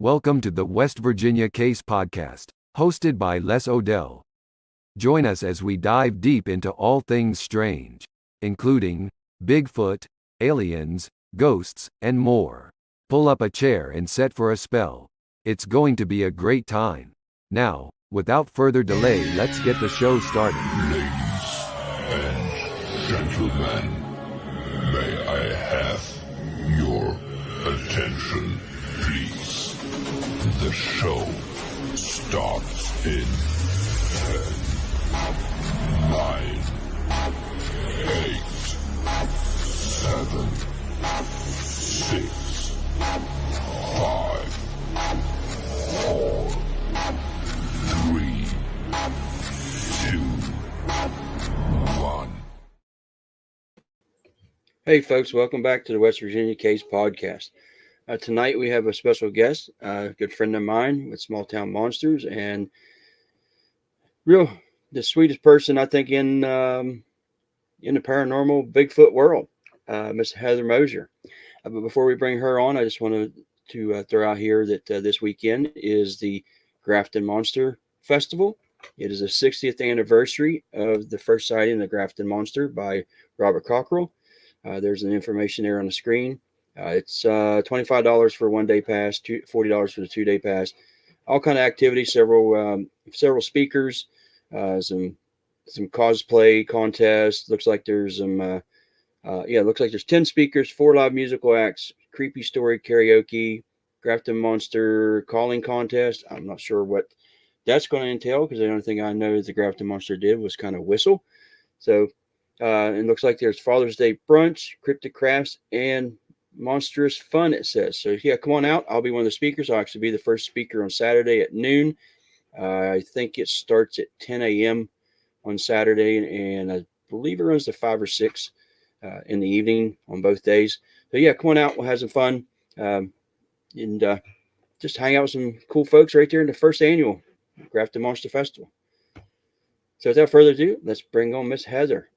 Welcome to the West Virginia Case Podcast, hosted by Les Odell. Join us as we dive deep into all things strange, including Bigfoot, aliens, ghosts, and more. Pull up a chair and set for a spell. It's going to be a great time. Now, without further delay, let's get the show started. Ladies and gentlemen, may I have your attention, please? The show starts in 10, 9, 8, 7, 6, 5, 4, 3, 2, 1. Hey folks, welcome back to the West Virginia Case Podcast. Tonight we have a special guest, a good friend of mine with Small Town Monsters, and the sweetest person I think in the paranormal Bigfoot world, Miss Heather Moser. But before we bring her on, I just wanted to throw out here that this weekend is the Grafton Monster Festival. It is the 60th anniversary of the first sighting of the Grafton Monster by Robert Cockrell. There's an information there on the screen. It's $25 for a one-day pass, $40 for the two-day pass. All kind of activities, several speakers, some cosplay contests. Looks like there's some looks like there's 10 speakers, 4 live musical acts, creepy story karaoke, Grafton Monster calling contest. I'm not sure what that's going to entail because the only thing I know the Grafton Monster did was kind of whistle. So it looks like there's Father's Day brunch, cryptic crafts, and monstrous fun, it says. So yeah, come on out. I'll be one of the speakers. I'll actually be the first speaker on Saturday at noon. I think it starts at 10 a.m. on Saturday, and I believe it runs to 5 or 6 in the evening on both days. So yeah, come on out. We'll have some fun and just hang out with some cool folks right there in the first annual Grafton Monster Festival. So without further ado, let's bring on Miss Heather.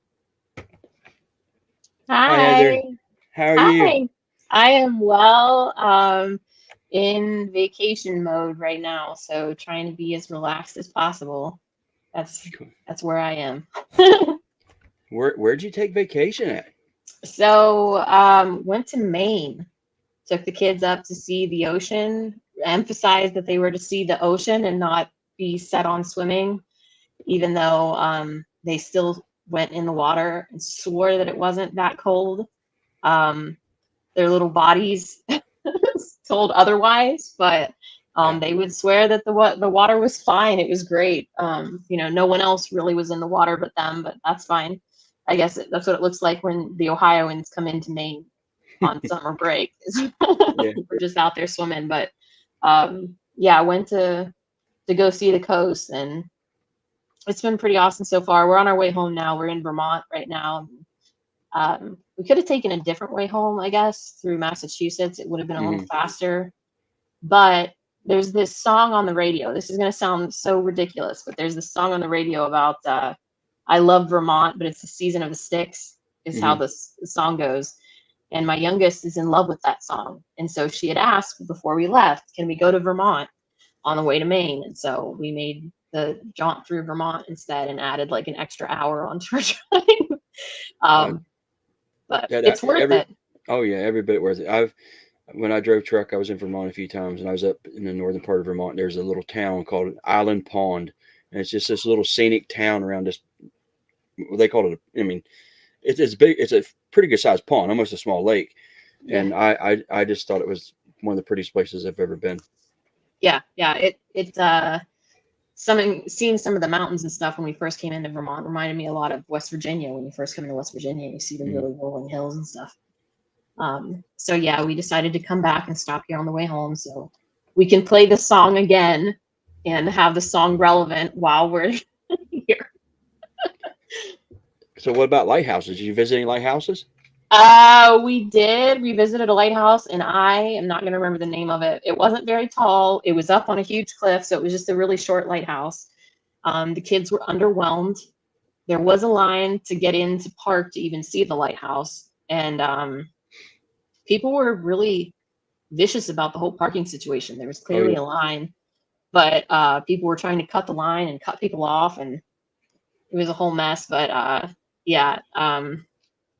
Hi. Heather. How are you? I am well, in vacation mode right now, so trying to be as relaxed as possible. That's where I am. Where'd you take vacation at? So went to Maine. Took the kids up to see the ocean, emphasized that they were to see the ocean and not be set on swimming, even though they still went in the water and swore that it wasn't that cold. Their little bodies told otherwise, but they would swear that the water was fine. It was great. No one else really was in the water but them, but that's fine. I guess that's what it looks like when the Ohioans come into Maine on summer break. We're just out there swimming. But I went to go see the coast, and it's been pretty awesome so far. We're on our way home now. We're in Vermont right now. We could have taken a different way home, I guess, through Massachusetts. It would have been a little faster. But there's this song on the radio. This is going to sound so ridiculous, but there's this song on the radio about I love Vermont, but it's the season of the sticks is how the song goes. And my youngest is in love with that song. And so she had asked before we left, can we go to Vermont on the way to Maine? And so we made the jaunt through Vermont instead and added like an extra hour onto our drive. But it's worth it. Oh yeah, every bit worth it. When I drove truck, I was in Vermont a few times, and I was up in the northern part of Vermont. There's a little town called Island Pond, and it's just this little scenic town around this. Well, they call it. It's big. It's a pretty good sized pond, almost a small lake, and I just thought it was one of the prettiest places I've ever been. Yeah. Seeing some of the mountains and stuff when we first came into Vermont reminded me a lot of West Virginia. When you first come into West Virginia, you see the really rolling hills and stuff. We decided to come back and stop here on the way home so we can play the song again and have the song relevant while we're here. So what about lighthouses? Did you visit any lighthouses? We did. We visited a lighthouse, and I am not going to remember the name of it. It wasn't very tall. It was up on a huge cliff, so it was just a really short lighthouse. The kids were underwhelmed. There was a line to get into park to even see the lighthouse, and people were really vicious about the whole parking situation. There was Oh clearly yeah. a line, but people were trying to cut the line and cut people off, and it was a whole mess. But yeah,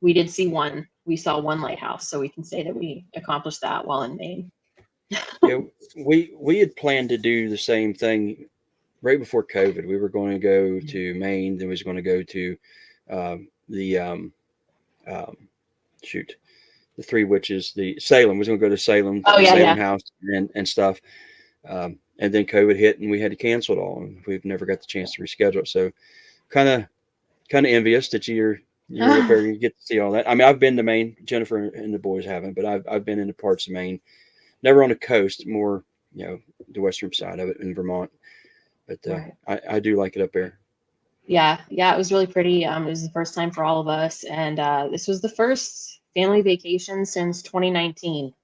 we did see one. We saw one lighthouse, so we can say that we accomplished that while in Maine. Yeah, we had planned to do the same thing right before COVID. We were going to go to Maine, then we was going to go to the um, shoot, the Three Witches, the Salem. We was going to go to Salem, Oh the yeah, Salem yeah. house and stuff. And then COVID hit, and we had to cancel it all, and we've never got the chance to reschedule it. So kind of envious that you're up there, you get to see all that. I mean, I've been to Maine. Jennifer and the boys haven't, but I've been into parts of Maine. Never on the coast, more the western side of it in Vermont. But Right. I do like it up there. Yeah, it was really pretty. It was the first time for all of us, and this was the first family vacation since 2019.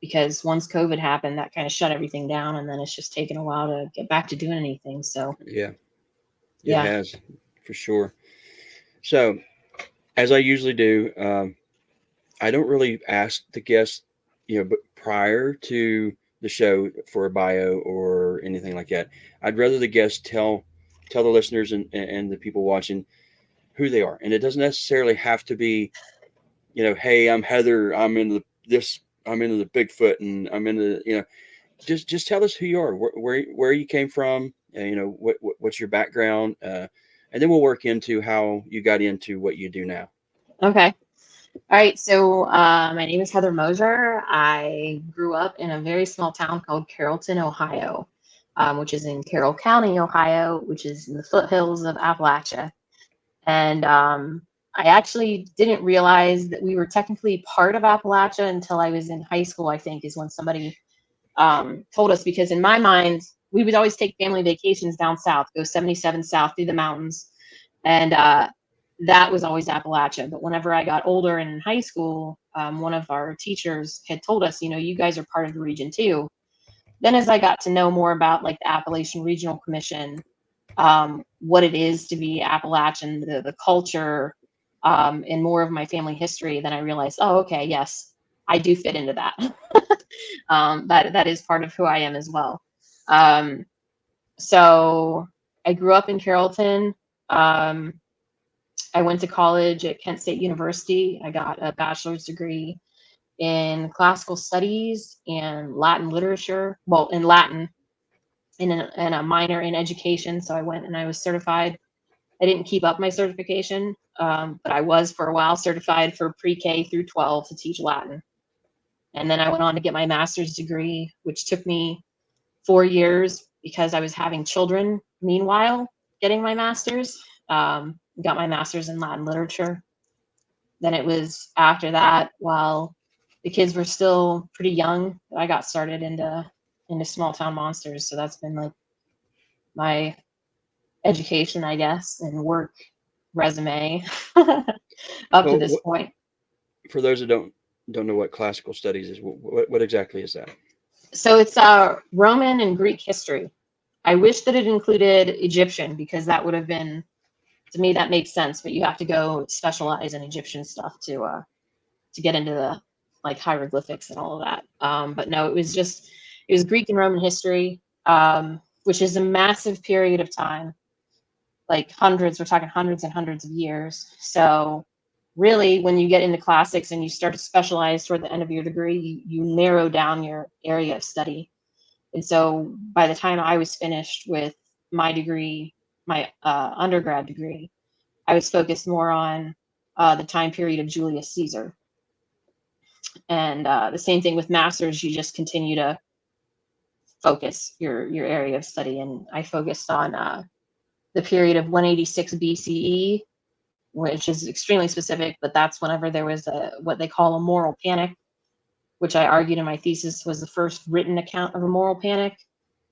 Because once COVID happened, that kind of shut everything down, and then it's just taken a while to get back to doing anything. So Yeah, it yeah. has for sure. So, as I usually do, I don't really ask the guests, but prior to the show for a bio or anything like that. I'd rather the guests tell the listeners and the people watching who they are, and it doesn't necessarily have to be, hey, I'm Heather, I'm into this, I'm into the Bigfoot, and I'm into, just tell us who you are, where you came from, what's your background, and then we'll work into how you got into what you do now. Okay. All right. So my name is Heather Moser. I grew up in a very small town called Carrollton, Ohio, which is in Carroll County, Ohio, which is in the foothills of Appalachia. And I actually didn't realize that we were technically part of Appalachia until I was in high school, I think, is when somebody told us, because in my mind, we would always take family vacations down south, go 77 south through the mountains. And that was always Appalachia. But whenever I got older and in high school, one of our teachers had told us, you guys are part of the region too. Then as I got to know more about like the Appalachian Regional Commission, what it is to be Appalachian, the culture, and more of my family history, then I realized, oh, okay, yes, I do fit into that. That is part of who I am as well. So I grew up in Carrollton. I went to college at Kent State University. I got a bachelor's degree in classical studies and Latin literature. Well, in Latin, and a minor in education. So I went and I was certified. I didn't keep up my certification, but I was for a while certified for pre-K through 12 to teach Latin. And then I went on to get my master's degree, which took me 4 years because I was having children meanwhile getting my master's. Got my master's in Latin literature. Then it was after that, while the kids were still pretty young, I got started into small town monsters. So that's been like my education, I guess, and work resume up to this point. For those that don't know what classical studies is, what exactly is that? So it's Roman and Greek history. I wish that it included Egyptian, because that would have been, to me, that makes sense. But you have to go specialize in Egyptian stuff to get into the like hieroglyphics and all of that. But no, it was Greek and Roman history, which is a massive period of time, like we're talking hundreds and hundreds of years. So really, when you get into classics and you start to specialize toward the end of your degree, you narrow down your area of study. And so by the time I was finished with my degree, my undergrad degree, I was focused more on the time period of Julius Caesar. And the same thing with masters, you just continue to focus your area of study. And I focused on the period of 186 BCE, which is extremely specific, but that's whenever there was what they call a moral panic, which I argued in my thesis was the first written account of a moral panic.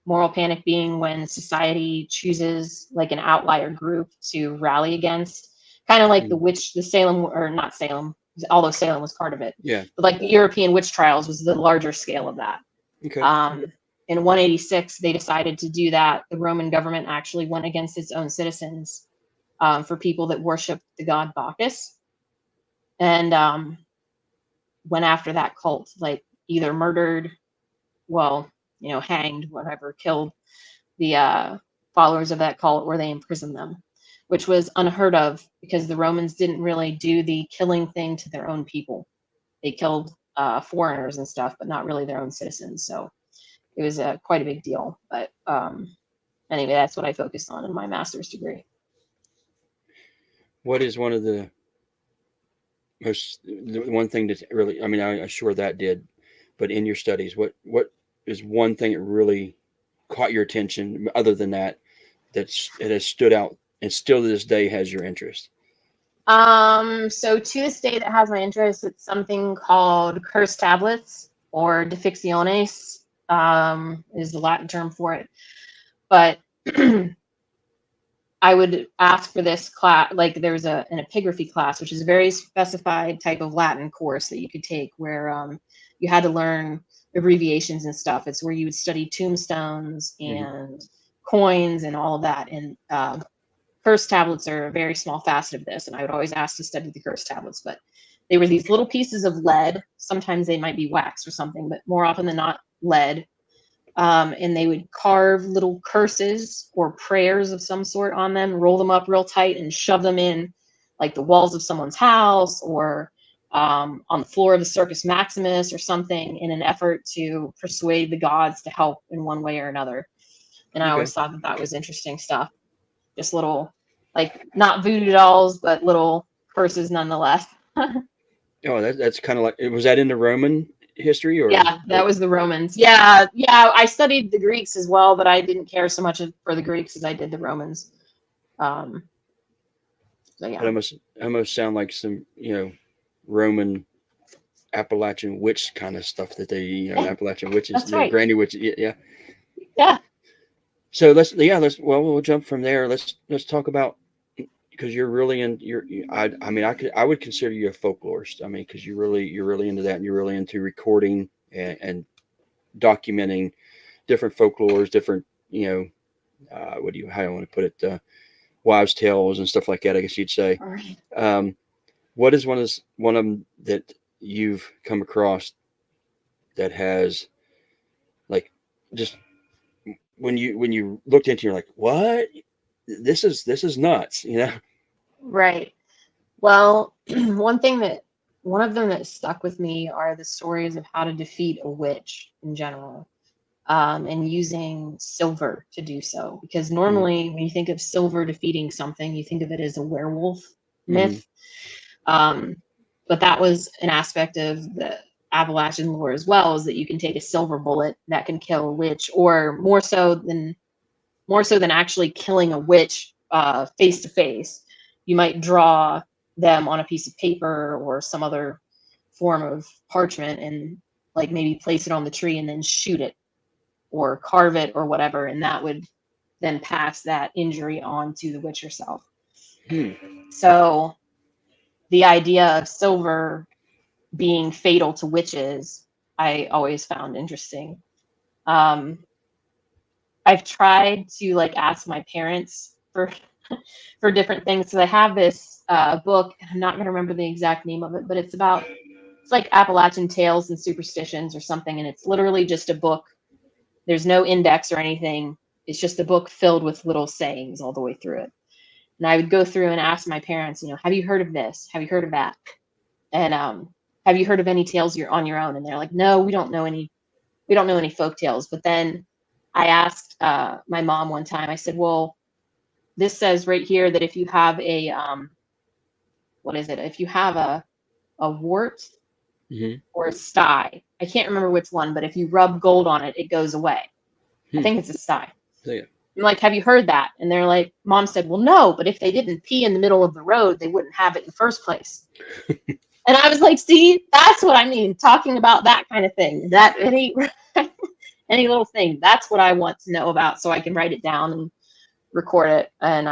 Moral panic being when society chooses like an outlier group to rally against, kind of like the Salem, or not Salem, although Salem was part of it. Yeah. But like the European witch trials was the larger scale of that. Okay. In 186, they decided to do that. The Roman government actually went against its own citizens for people that worshiped the god Bacchus, and went after that cult. Like either murdered, well, hanged, whatever, killed the followers of that cult, or they imprisoned them, which was unheard of because the Romans didn't really do the killing thing to their own people. They killed foreigners and stuff, but not really their own citizens. So it was quite a big deal. But anyway, that's what I focused on in my master's degree. What is one of the one thing that really, I mean, I'm sure that did, but in your studies, what is one thing that really caught your attention other than that, it has stood out and still to this day has your interest? So to this day that has my interest, it's something called cursed tablets, or deficciones, is the Latin term for it. But I would ask for this class, like there's an epigraphy class, which is a very specified type of Latin course that you could take, where you had to learn abbreviations and stuff. It's where you would study tombstones and coins and all of that. And cursed tablets are a very small facet of this, and I would always ask to study the cursed tablets. But they were these little pieces of lead. Sometimes they might be wax or something, but more often than not, lead. And they would carve little curses or prayers of some sort on them, roll them up real tight, and shove them in like the walls of someone's house, or on the floor of the Circus Maximus or something, in an effort to persuade the gods to help in one way or another. And I always thought that was interesting stuff. Just little, like, not voodoo dolls, but little curses nonetheless. Oh, that's kind of like, was that in the Roman history? Or yeah, that was the Romans. Yeah, I studied the Greeks as well, but I didn't care so much for the Greeks as I did the Romans. So yeah, it almost sound like some Roman Appalachian witch kind of stuff that they Appalachian witches. That's right. Granny witches. Yeah. So we'll jump from there. Let's talk about, because you're really I would consider you a folklorist. I mean, because you're really into that, and you're really into recording and documenting different folklores, different how do I want to put it, wives' tales and stuff like that, I guess you'd say. All right. What is one of them that you've come across that has, like, just when you looked into, you're like, what? This is nuts, Right. Well, one of them that stuck with me are the stories of how to defeat a witch in general, and using silver to do so. Because normally when you think of silver defeating something, you think of it as a werewolf myth. But that was an aspect of the Appalachian lore as well, is that you can take a silver bullet that can kill a witch, or more so than actually killing a witch face to face. You might draw them on a piece of paper or some other form of parchment, and like maybe place it on the tree and then shoot it or carve it or whatever, and that would then pass that injury on to the witch herself. So the idea of silver being fatal to witches, I always found interesting. I've tried to ask my parents for different things. So I have this book. I'm not going to remember the exact name of it, but it's like Appalachian tales and superstitions or something. And it's literally just a book. There's no index or anything. It's just a book filled with little sayings all the way through it. And I would go through and ask my parents, have you heard of this? Have you heard of that? And have you heard of any tales you're on your own? And they're like, no, we don't know any folk tales. But then I asked my mom one time, I said, well, this says right here that if you have a, if you have a wart or a sty, I can't remember which one, but if you rub gold on it, it goes away. I think it's a sty. Yeah. I'm like, have you heard that? And they're like, Mom said, well, no, but if they didn't pee in the middle of the road, they wouldn't have it in the first place. And I was like, see, that's what I mean, talking about that kind of thing, that any little thing, that's what I want to know about, so I can write it down and record it. And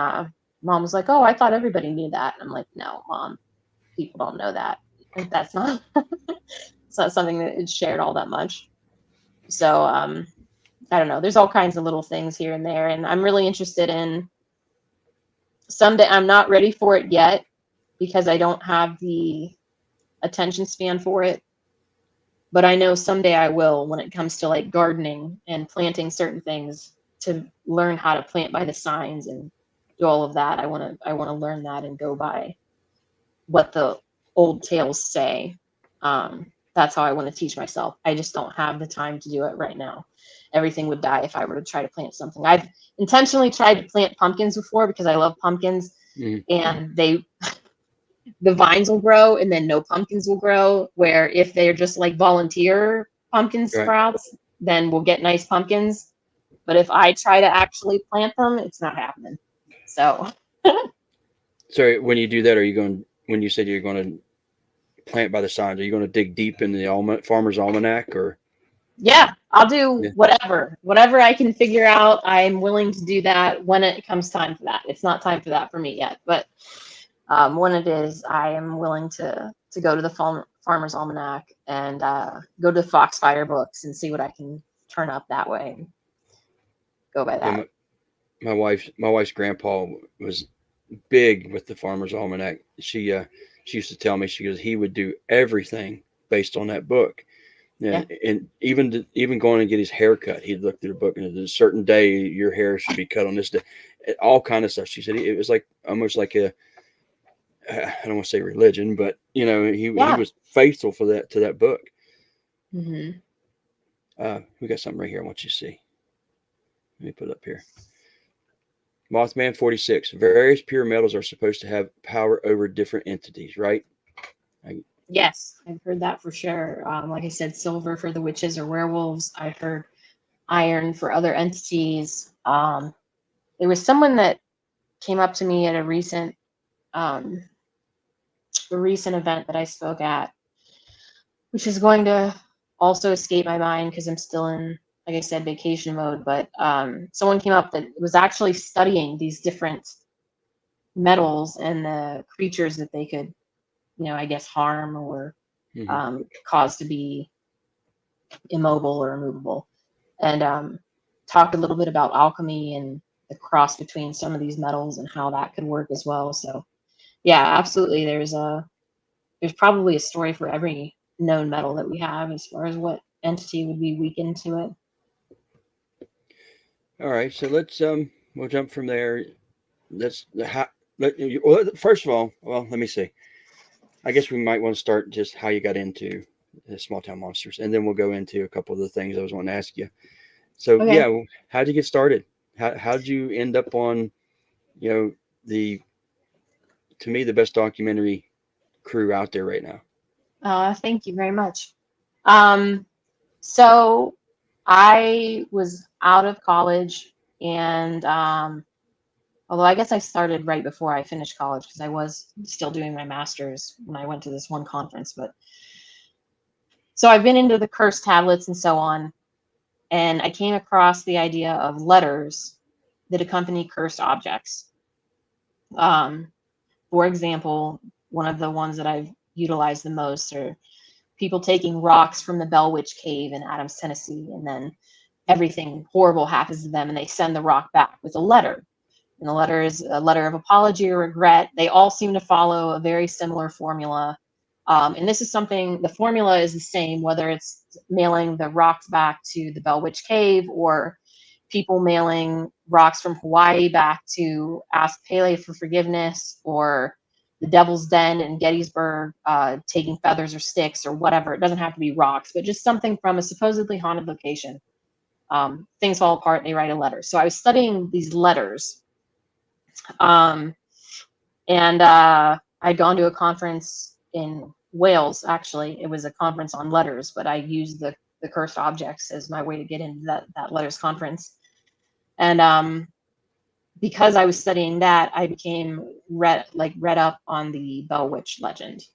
Mom was like, oh, I thought everybody knew that. And I'm like, no, Mom, people don't know that. That's not, it's not something that is shared all that much. So I don't know. There's all kinds of little things here and there. And I'm really interested in someday. I'm not ready for it yet because I don't have the attention span for it. but I know someday I will when it comes to like gardening and planting certain things, to learn how to plant by the signs and do all of that. I want to learn that and go by what the old tales say. That's how I want to teach myself. I just don't have the time to do it right now. Everything would die if I were to try to plant something. I've intentionally tried to plant pumpkins before because I love pumpkins, and the vines will grow and then no pumpkins will grow. Where if they're just like volunteer pumpkin sprouts, then we'll get nice pumpkins. But if I try to actually plant them, it's not happening. So. So when you do that, when you said you're going to plant by the signs, are you going to dig deep in the Farmer's Almanac, or? Yeah, I'll do whatever I can figure out. I'm willing to do that when it comes time for that. It's not time for that for me yet, but when it is, I am willing to go to the Farmer's Almanac and go to Foxfire books and see what I can turn up that way. And go by that. My wife's grandpa was big with the Farmer's Almanac. She used to tell me, she goes, he would do everything based on that book. Yeah. And even going and get his hair cut, he'd look through the book, and a certain day your hair should be cut on this day, all kind of stuff. She said it was like almost like I don't want to say religion, but he was faithful to that book. Mm-hmm. We got something right here I want you to see. Let me put it up here. Mothman 46. Various pure metals are supposed to have power over different entities, right? Yes, I've heard that for sure. Like I said, silver for the witches or werewolves. I've heard iron for other entities. There was someone that came up to me at a recent event that I spoke at, which is going to also escape my mind because I'm still in, like I said, vacation mode. But someone came up that was actually studying these different metals and the creatures that they could, I guess, harm or cause to be immobile or immovable, and talked a little bit about alchemy and the cross between some of these metals and how that could work as well. So yeah, absolutely. There's probably a story for every known metal that we have as far as what entity would be weakened to it. All right, so let's we'll jump from there. First of all, let me see. I guess we might want to start just how you got into the small town monsters, and then we'll go into a couple of the things I was wanting to ask you. So okay. How'd you get started? How'd you end up on, to me, the best documentary crew out there right now? Thank you very much. So I was out of college, and although I guess I started right before I finished college because I was still doing my master's when I went to this one conference. But so I've been into the curse tablets and so on, and I came across the idea of letters that accompany cursed objects. For example, one of the ones that I've utilized the most are people taking rocks from the Bell Witch Cave in Adams, Tennessee, and then everything horrible happens to them, and they send the rock back with a letter. And the letter is a letter of apology or regret. They all seem to follow a very similar formula. And this is something, the formula is the same, whether it's mailing the rocks back to the Bell Witch Cave or people mailing rocks from Hawaii back to ask Pele for forgiveness, or the Devil's Den in Gettysburg, taking feathers or sticks or whatever. It doesn't have to be rocks, but just something from a supposedly haunted location. Things fall apart, they write a letter. So I was studying these letters. And I'd gone to a conference in Wales. Actually, it was a conference on letters, but I used the cursed objects as my way to get into that letters conference. And because I was studying that, I became read up on the Bell Witch legend.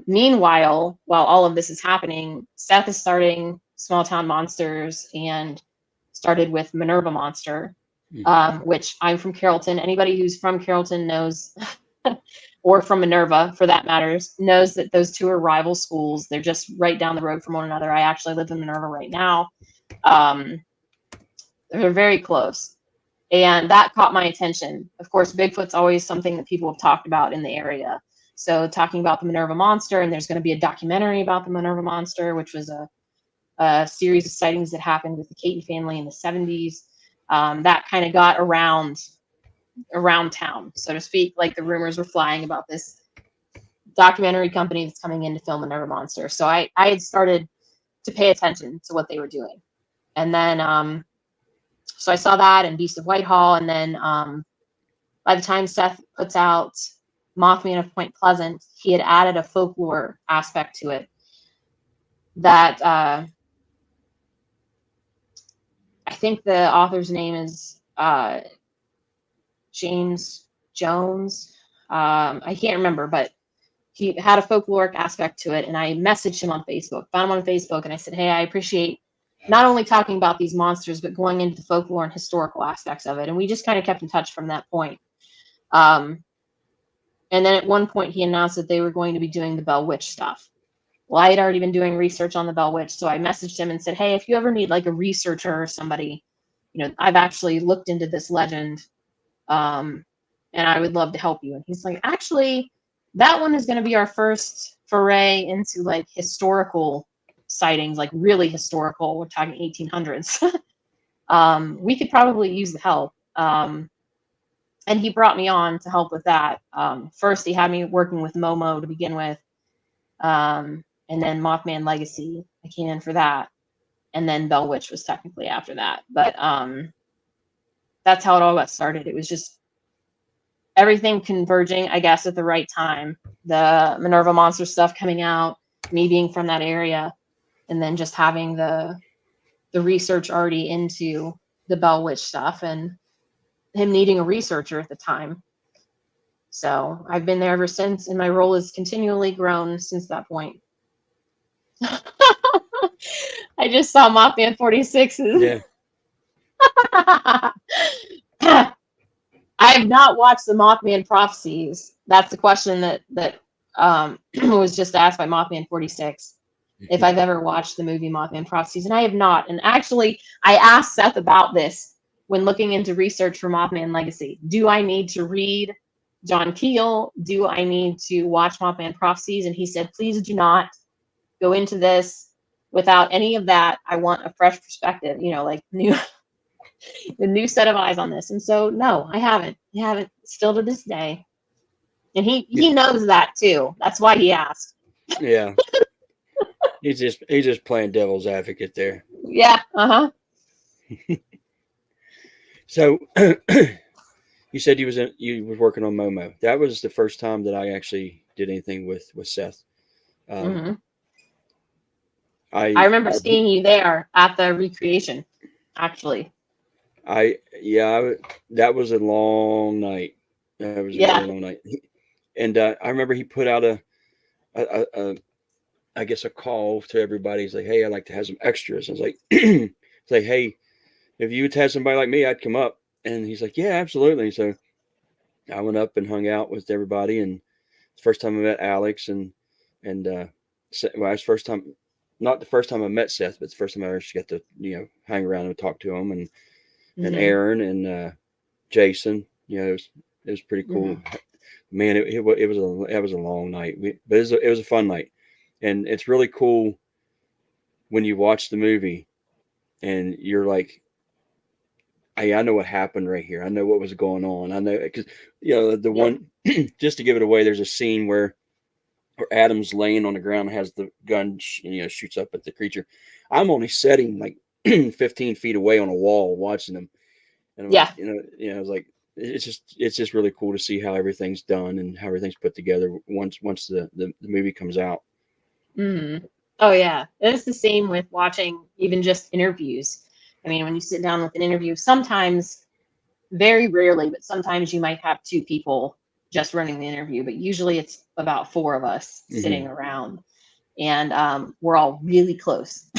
Meanwhile, while all of this is happening, Seth is starting Small Town Monsters and started with Minerva Monster, which I'm from Carrollton. Anybody who's from Carrollton knows, or from Minerva for that matters, knows that those two are rival schools. They're just right down the road from one another. I actually live in Minerva right now. They're very close. And that caught my attention. Of course, Bigfoot's always something that people have talked about in the area. So talking about the Minerva Monster, and there's going to be a documentary about the Minerva Monster, which was a series of sightings that happened with the Caton family in the 70s. That kind of got around town, so to speak. Like the rumors were flying about this documentary company that's coming in to film Minerva Monster. So I had started to pay attention to what they were doing. And then, so I saw that and Beast of Whitehall. And then by the time Seth puts out Mothman of Point Pleasant, he had added a folklore aspect to it that I think the author's name is James Jones. I can't remember, but he had a folkloric aspect to it. And I messaged him on Facebook, found him on Facebook, and I said, hey, I appreciate not only talking about these monsters, but going into the folklore and historical aspects of it. And we just kind of kept in touch from that point. And then at one point he announced that they were going to be doing the Bell Witch stuff. Well, I had already been doing research on the Bell Witch. So I messaged him and said, hey, if you ever need like a researcher or somebody, you know, I've actually looked into this legend. And I would love to help you. And he's like, actually, that one is going to be our first foray into like historical sightings, like really historical. We're talking 1800s. We could probably use the help. And he brought me on to help with that. First, he had me working with Momo to begin with. And then Mothman Legacy, I came in for that. And then Bell Witch was technically after that. But that's how it all got started. It was just everything converging, I guess, at the right time. The Minerva Monster stuff coming out, me being from that area, and then just having the research already into the Bell Witch stuff and him needing a researcher at the time. So I've been there ever since, and my role has continually grown since that point. I just saw Mothman 46's. Yeah. I have not watched the Mothman Prophecies. That's the question that was just asked by Mothman 46. If I've ever watched the movie Mothman Prophecies, and I have not. And actually, I asked Seth about this when looking into research for Mothman Legacy. Do I need to read John Keel? Do I need to watch Mothman Prophecies? And he said, please do not go into this without any of that. I want a fresh perspective, you know, like the new set of eyes on this. And so, no, I haven't. I haven't still to this day. And he knows that too. That's why he asked. Yeah. He's just playing devil's advocate there. Yeah. Uh-huh. So you said you was working on Momo. That was the first time that I actually did anything with Seth. I remember seeing you there at the recreation, actually. That was a long night. That was a really long night. And I remember he put out I guess a call to everybody. He's like, hey, I'd like to have some extras. I was like, it's like, hey, if you would have somebody like me, I'd come up. And he's like, yeah, absolutely. So I went up and hung out with everybody. And the first time I met Alex and it's first time, not the first time I met Seth, but the first time I actually got to, you know, hang around and talk to him and Aaron and Jason. You know, it was pretty cool. Man, it was a long night, but it was a fun night. And it's really cool when you watch the movie and you're like, hey, I know what happened right here. I know what was going on. I know, because, you know, the one, just to give it away, there's a scene where Adam's laying on the ground and has the gun, you know, shoots up at the creature. I'm only sitting like 15 feet away on a wall watching them. And I'm like, I was like, it's just really cool to see how everything's done and how everything's put together once the movie comes out. Oh yeah, it's the same with watching even just interviews. I mean, when you sit down with an interview, sometimes, very rarely, but sometimes you might have two people just running the interview, but usually it's about four of us sitting around, and we're all really close.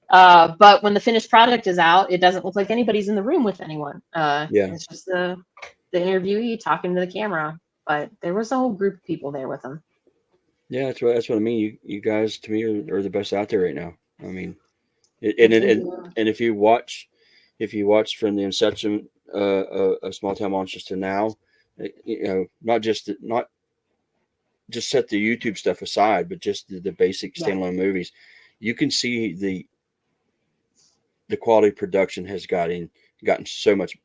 But when the finished product is out, it doesn't look like anybody's in the room with anyone. It's just the interviewee talking to the camera, but there was a whole group of people there with them. Yeah, that's what I mean. You guys, to me, are the best out there right now. I mean, and if you watch from the inception of Small Town Monsters to now, you know, not just set the YouTube stuff aside, but just the basic Yeah. standalone movies, you can see the quality of production has gotten so much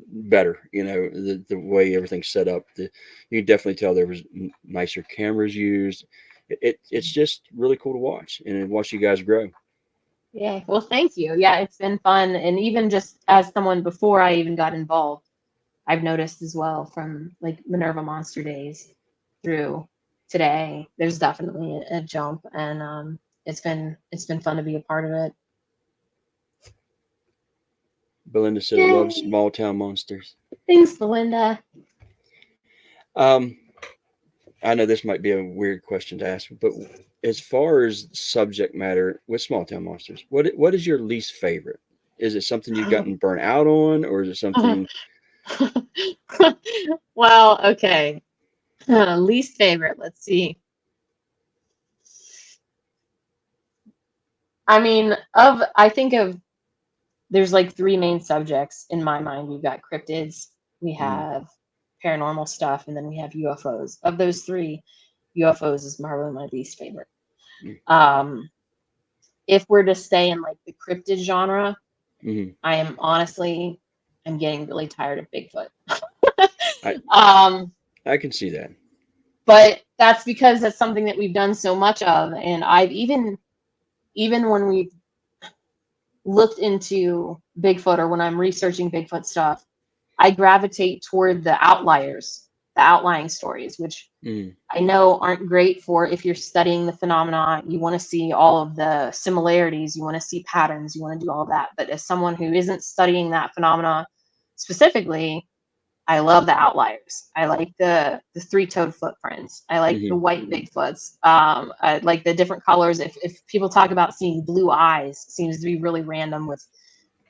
better. You know, the way everything's set up. You can definitely tell there was nicer cameras used. It's just really cool to watch and watch you guys grow. Yeah. Well, thank you. Yeah, it's been fun. And even just as someone before I even got involved, I've noticed as well from like Minerva Monster days through today, there's definitely a jump, and it's been fun to be a part of it. Belinda says, "Love Yay! small town monsters." Thanks, Belinda. Um, I know this might be a weird question to ask, but as far as subject matter with small town monsters, what is your least favorite? Is it something you've gotten burnt out on, or is it something? Well, okay. Least favorite. Let's see. I mean, I think of there's like three main subjects in my mind. We've got cryptids, we have paranormal stuff, and then we have UFOs. Of those three, UFOs is probably my least favorite. If we're to stay in like the cryptid genre, I am honestly, I'm getting really tired of Bigfoot. I can see that. But that's because that's something that we've done so much of, and I've even when we've looked into Bigfoot or when I'm researching Bigfoot stuff, I gravitate toward the outliers, the outlying stories, which I know aren't great for if you're studying the phenomena. You want to see all of the similarities, you want to see patterns, you want to do all that. But as someone who isn't studying that phenomena specifically, I love the outliers. I like the three-toed footprints. I like the white Bigfoots. I like the different colors. If people talk about seeing blue eyes, seems to be really random with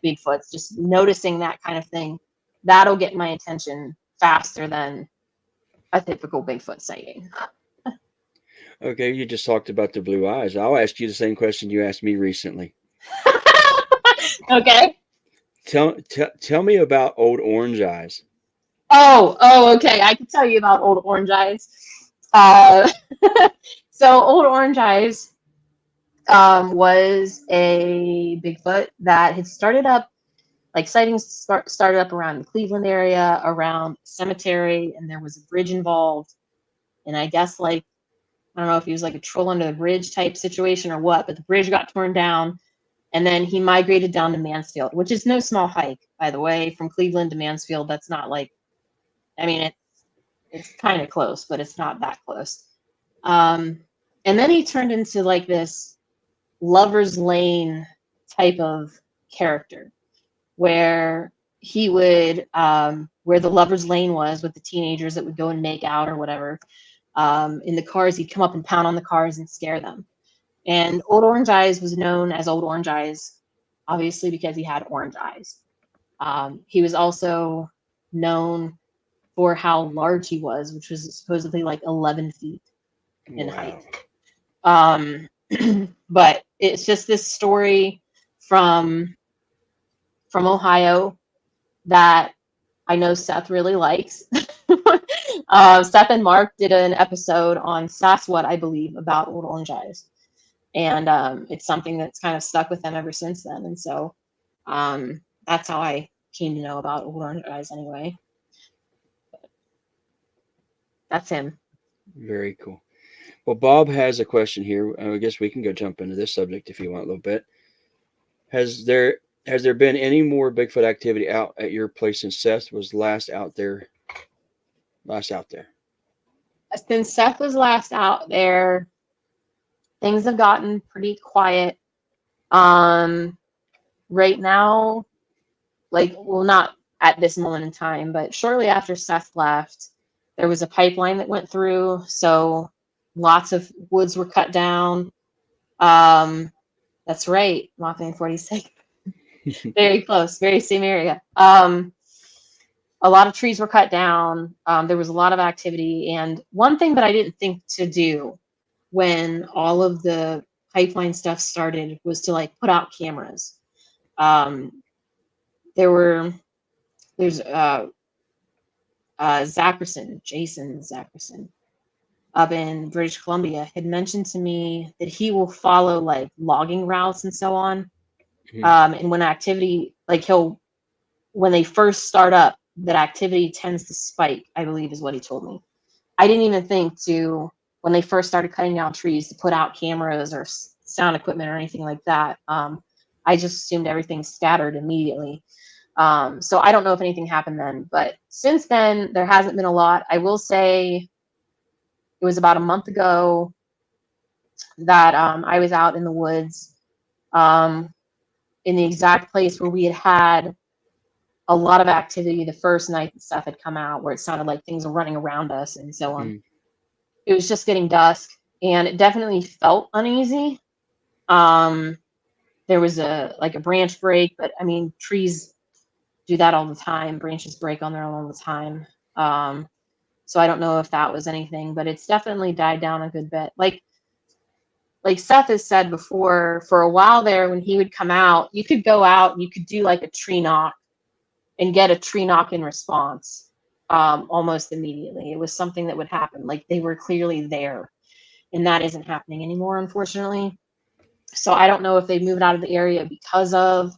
Bigfoots. Just noticing that kind of thing, that'll get my attention faster than a typical Bigfoot sighting. Okay, you just talked about the blue eyes. I'll ask you the same question you asked me recently. Okay. Tell me about old orange eyes. Oh, okay. I can tell you about old orange eyes. So old orange eyes was a Bigfoot that had started up, like sightings started up around the Cleveland area, around cemetery, and there was a bridge involved. And I guess like, I don't know if he was like a troll under the bridge type situation or what, but the bridge got torn down. And then he migrated down to Mansfield, which is no small hike, by the way, from Cleveland to Mansfield. That's not like, I mean, it's kind of close, but it's not that close. And then he turned into like this Lover's Lane type of character, where he would, where the Lover's Lane was with the teenagers that would go and make out or whatever, in the cars, he'd come up and pound on the cars and scare them. And Old Orange Eyes was known as Old Orange Eyes, obviously because he had orange eyes. He was also known for how large he was, which was supposedly like 11 feet in height. But it's just this story from Ohio that I know Seth really likes. Seth and Mark did an episode on Sasquatch, I believe, about Old Orange Eyes. And it's something that's kind of stuck with them ever since then. And so that's how I came to know about Old Orange Eyes anyway. That's him. Very cool. Well, Bob has a question here. I guess we can go jump into this subject if you want a little bit. Has there been any more Bigfoot activity out at your place since Seth was last out there? Since Seth was last out there, things have gotten pretty quiet. Right now, like, well, not at this moment in time, but shortly after Seth left, there was a pipeline that went through, so lots of woods were cut down. That's right, Mothman 46. Very close, very same area. A lot of trees were cut down. There was a lot of activity, and one thing that I didn't think to do when all of the pipeline stuff started was to like put out cameras. There's Jason Zackerson. up in British Columbia had mentioned to me that he will follow like logging routes and so on. And when activity, like when they first start up, that activity tends to spike, I believe is what he told me. I didn't even think when they first started cutting down trees, to put out cameras or sound equipment or anything like that. I just assumed everything scattered immediately. So I don't know if anything happened then, but since then there hasn't been a lot. I will say it was about a month ago that I was out in the woods in the exact place where we had a lot of activity the first night that stuff had come out, where it sounded like things were running around us and so on. It was just getting dusk, and it definitely felt uneasy. There was a branch break, but I mean, trees do that all the time. Branches break on their own all the time. So I don't know if that was anything, but it's definitely died down a good bit. Like Seth has said before, for a while there, when he would come out, you could go out and you could do like a tree knock and get a tree knock in response almost immediately. It was something that would happen. Like they were clearly there, and that isn't happening anymore, unfortunately. So I don't know if they moved out of the area because of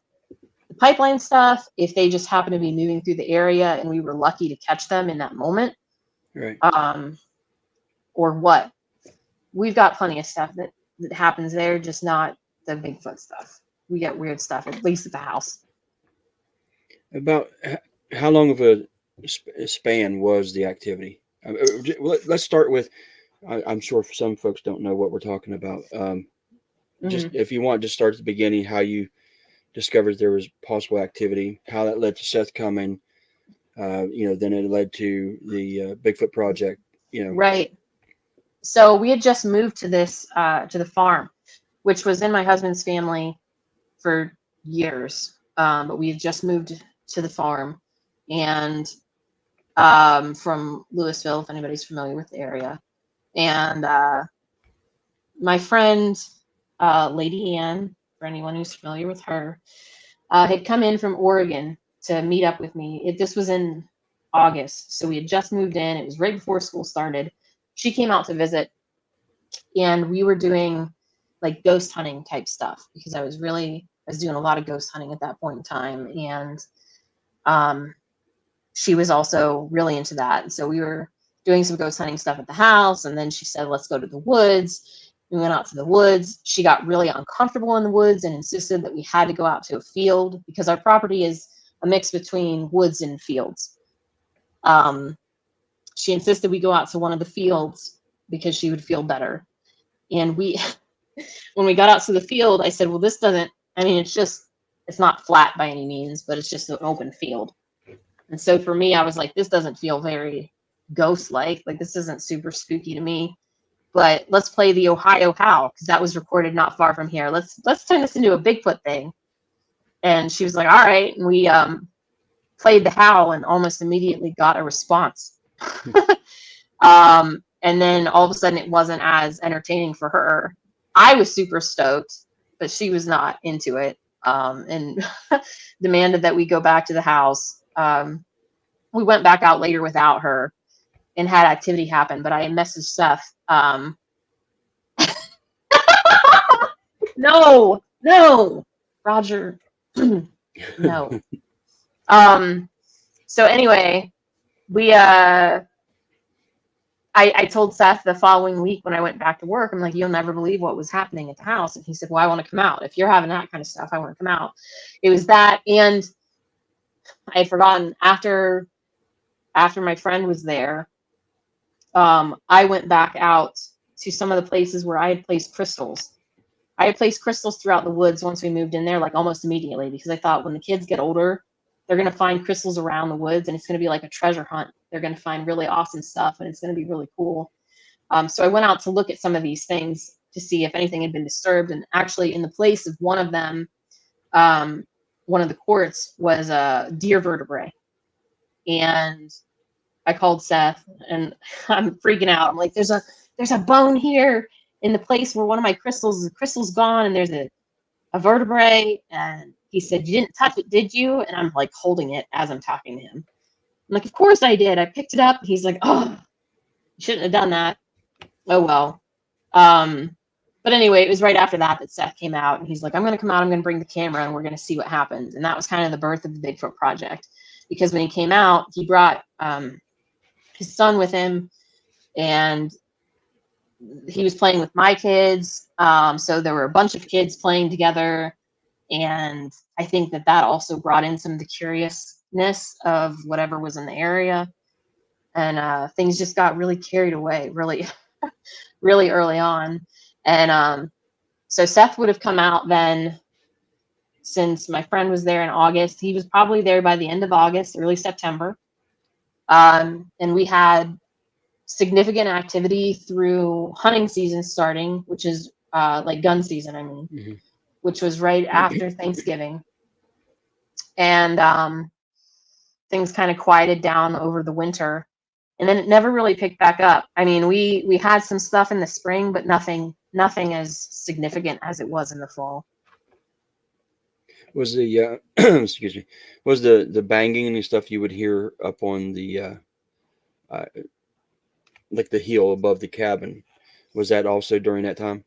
the pipeline stuff, if they just happened to be moving through the area and we were lucky to catch them in that moment. Right. Or what. We've got plenty of stuff that happens there, just not the Bigfoot stuff. We get weird stuff, at least at the house. About how long of a span was the activity? Let's start with, I'm sure some folks don't know what we're talking about. Just if you want, just start at the beginning, how you discovered there was possible activity, how that led to Seth coming, then it led to the Bigfoot project, Right. So we had just moved to this, to the farm, which was in my husband's family for years. But we had just moved to the farm, and from Louisville, if anybody's familiar with the area. And my friend, Lady Ann, for anyone who's familiar with her, had come in from Oregon to meet up with me. This was in August, so we had just moved in. It was right before school started. She came out to visit, and we were doing like ghost hunting type stuff because I was doing a lot of ghost hunting at that point in time, and she was also really into that. And so we were doing some ghost hunting stuff at the house, and then she said, let's go to the woods. We went out to the woods. She got really uncomfortable in the woods and insisted that we had to go out to a field because our property is a mix between woods and fields. She insisted we go out to one of the fields because she would feel better. And when we got out to the field, I said, well, it's not flat by any means, but it's just an open field. And so for me, I was like, this doesn't feel very ghost-like. Like, this isn't super spooky to me. But let's play the Ohio Howl, because that was recorded not far from here. Let's turn this into a Bigfoot thing. And she was like, all right. And we played the howl and almost immediately got a response. And then all of a sudden it wasn't as entertaining for her. I was super stoked, but she was not into it, and demanded that we go back to the house. We went back out later without her and had activity happen, but I messaged Seth. No, Roger, no. So anyway, I told Seth the following week when I went back to work, I'm like, you'll never believe what was happening at the house. And he said, well, I want to come out. If you're having that kind of stuff, I want to come out. It was that. And I had forgotten after my friend was there, I went back out to some of the places where I had placed crystals. I had placed crystals throughout the woods once we moved in there, like almost immediately, because I thought when the kids get older, they're going to find crystals around the woods, and it's going to be like a treasure hunt. They're going to find really awesome stuff, and it's going to be really cool. So I went out to look at some of these things to see if anything had been disturbed. And actually in the place of one of them, one of the quartz was a deer vertebrae. And I called Seth, and I'm freaking out. I'm like, there's a bone here in the place where one of my crystals, the crystal's gone, and there's a vertebrae. And he said, you didn't touch it, did you? And I'm like holding it as I'm talking to him. I'm like, of course I did. I picked it up. He's like, oh, you shouldn't have done that. Oh well. But anyway, it was right after that that Seth came out, and he's like, "I'm going to come out. I'm going to bring the camera, and we're going to see what happens." And that was kind of the birth of the Bigfoot project, because when he came out, he brought his son with him, and he was playing with my kids. So there were a bunch of kids playing together, and I think that that also brought in some of the curiousness of whatever was in the area, and things just got really carried away, really, really early on. And so Seth would have come out then, since my friend was there in August. He was probably there by the end of August, early September. And we had significant activity through hunting season starting, which is like gun season, I mean, which was right after Thanksgiving. And things kind of quieted down over the winter. And then it never really picked back up. I mean, we had some stuff in the spring, but nothing as significant as it was in the fall. Was the excuse me, was the banging and stuff you would hear up on the like the hill above the cabin, was that also during that time?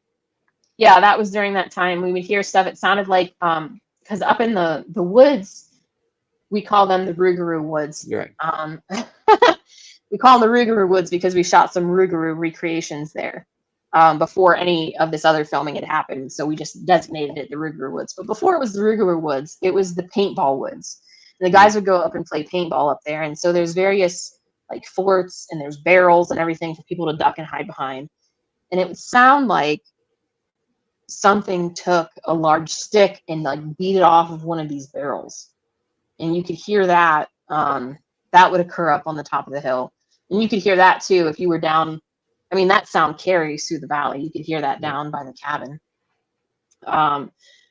Yeah, that was during that time. We would hear stuff. It sounded like because up in the woods, we call them the Rougarou Woods. Right. We call them the Rougarou Woods because we shot some Rougarou recreations there before any of this other filming had happened. So we just designated it the Rougarou Woods. But before it was the Rougarou Woods, it was the paintball woods. And the guys would go up and play paintball up there. And so there's various like forts and there's barrels and everything for people to duck and hide behind. And it would sound like something took a large stick and like beat it off of one of these barrels. And you could hear that. That would occur up on the top of the hill. And you could hear that too if you were down. I mean, that sound carries through the valley. You could hear that down by the cabin.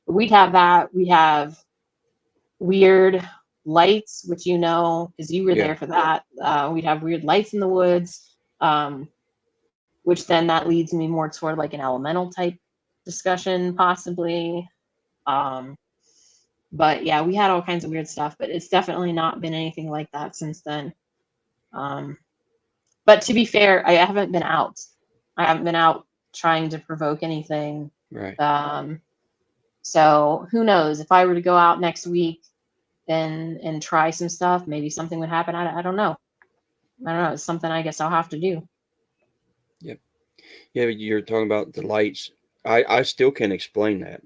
We'd have that. We have weird lights, which you know, because you were there for that. We'd have weird lights in the woods, which then that leads me more toward like an elemental type discussion, possibly. But yeah, we had all kinds of weird stuff, but it's definitely not been anything like that since then. But to be fair, I haven't been out. I haven't been out trying to provoke anything. Right. So who knows? If I were to go out next week and try some stuff, maybe something would happen. I don't know. I don't know. It's something I guess I'll have to do. Yep. Yeah, you're talking about the lights. I still can't explain that.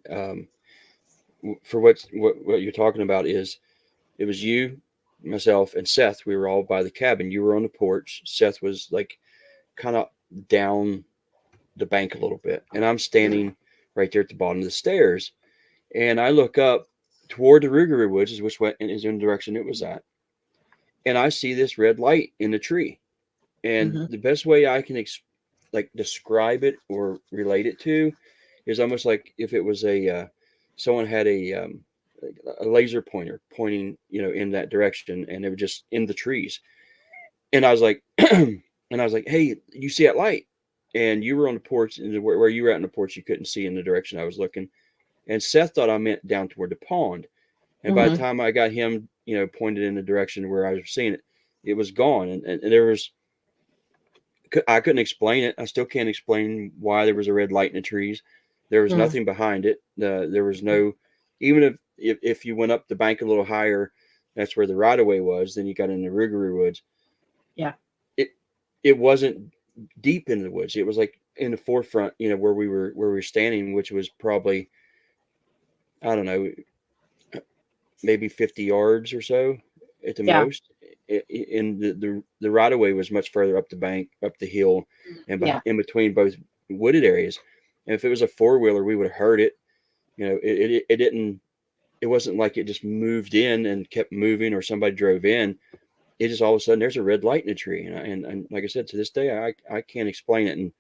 For what you're talking about is, it was you, myself, and Seth. We were all by the cabin. You were on the porch. Seth was like kind of down the bank a little bit, and I'm standing right there at the bottom of the stairs. And I look up toward the Rougarou Woods, which is in the direction it was at, and I see this red light in the tree. And the best way I can describe it or relate it to is almost like if it was someone had a laser pointer pointing, in that direction, and it was just in the trees. And I was like, hey, you see that light? And you were on the porch, and where you were at on the porch, you couldn't see in the direction I was looking. And Seth thought I meant down toward the pond. And by the time I got him, pointed in the direction where I was seeing it, it was gone. And there was, I couldn't explain it. I still can't explain why there was a red light in the trees. There was nothing behind it. There was no, even if you went up the bank a little higher, that's where the right of way was. Then you got in the Rougarou Woods. Yeah. It wasn't deep in the woods. It was like in the forefront, where we were standing, which was probably, I don't know, maybe 50 yards or so at the most. In the right of way was much further up the bank, up the hill, and in between both wooded areas. And if it was a four-wheeler, we would have heard it. It didn't. It wasn't like it just moved in and kept moving, or somebody drove in. It just all of a sudden there's a red light in the tree, and like I said, to this day I can't explain it.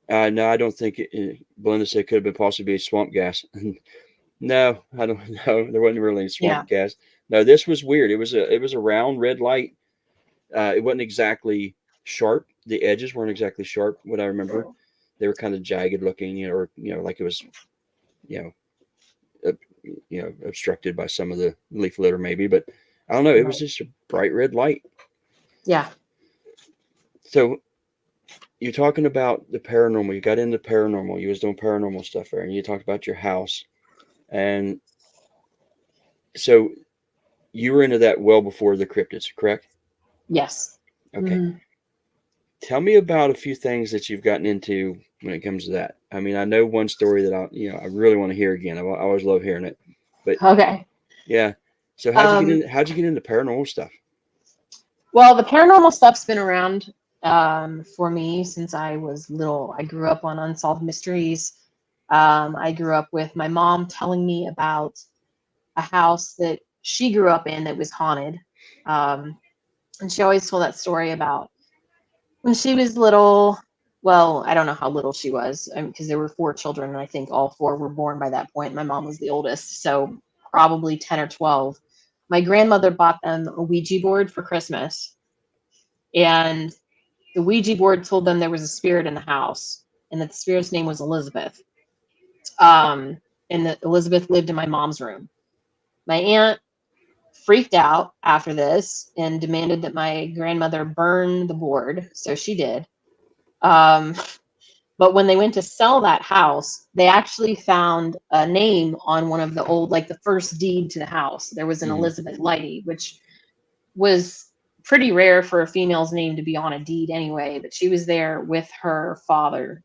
And no, I don't think Belinda said it could have been possibly swamp gas. No, I don't know. There wasn't really swamp gas. No, this was weird. It was a round red light. It wasn't exactly sharp. The edges weren't exactly sharp. What I remember, they were kind of jagged looking, or like it was, obstructed by some of the leaf litter maybe. But I don't know. It was just a bright red light. Yeah. So, you're talking about the paranormal. You got into paranormal. You was doing paranormal stuff there, and you talked about your house. And so you were into that well before the cryptids, correct? Yes. Okay. Mhm. Tell me about a few things that you've gotten into when it comes to that. I mean, I know one story that I really want to hear again. I always love hearing it. But Okay. yeah. So Um, how'd you get into paranormal stuff? well, the paranormal stuff's been around for me since I was little. I grew up on unsolved mysteries. I grew up with my mom telling me about a house that she grew up in that was haunted. Um, and she always told that story about when she was little. Well, I don't know how little she was because there were four children, and I think all four were born by that point. My mom was the oldest, so probably 10 or 12. My grandmother bought them a Ouija board for Christmas, and the Ouija board told them there was a spirit in the house and that the spirit's name was Elizabeth. Um, and that Elizabeth lived in my mom's room. My aunt freaked out after this and demanded that my grandmother burn the board. So she did. Um, but when they went to sell that house, they actually found a name on one of the old, like the first deed to the house. There was an Mhm. Elizabeth Lighty, which was pretty rare for a female's name to be on a deed anyway, but she was there with her father,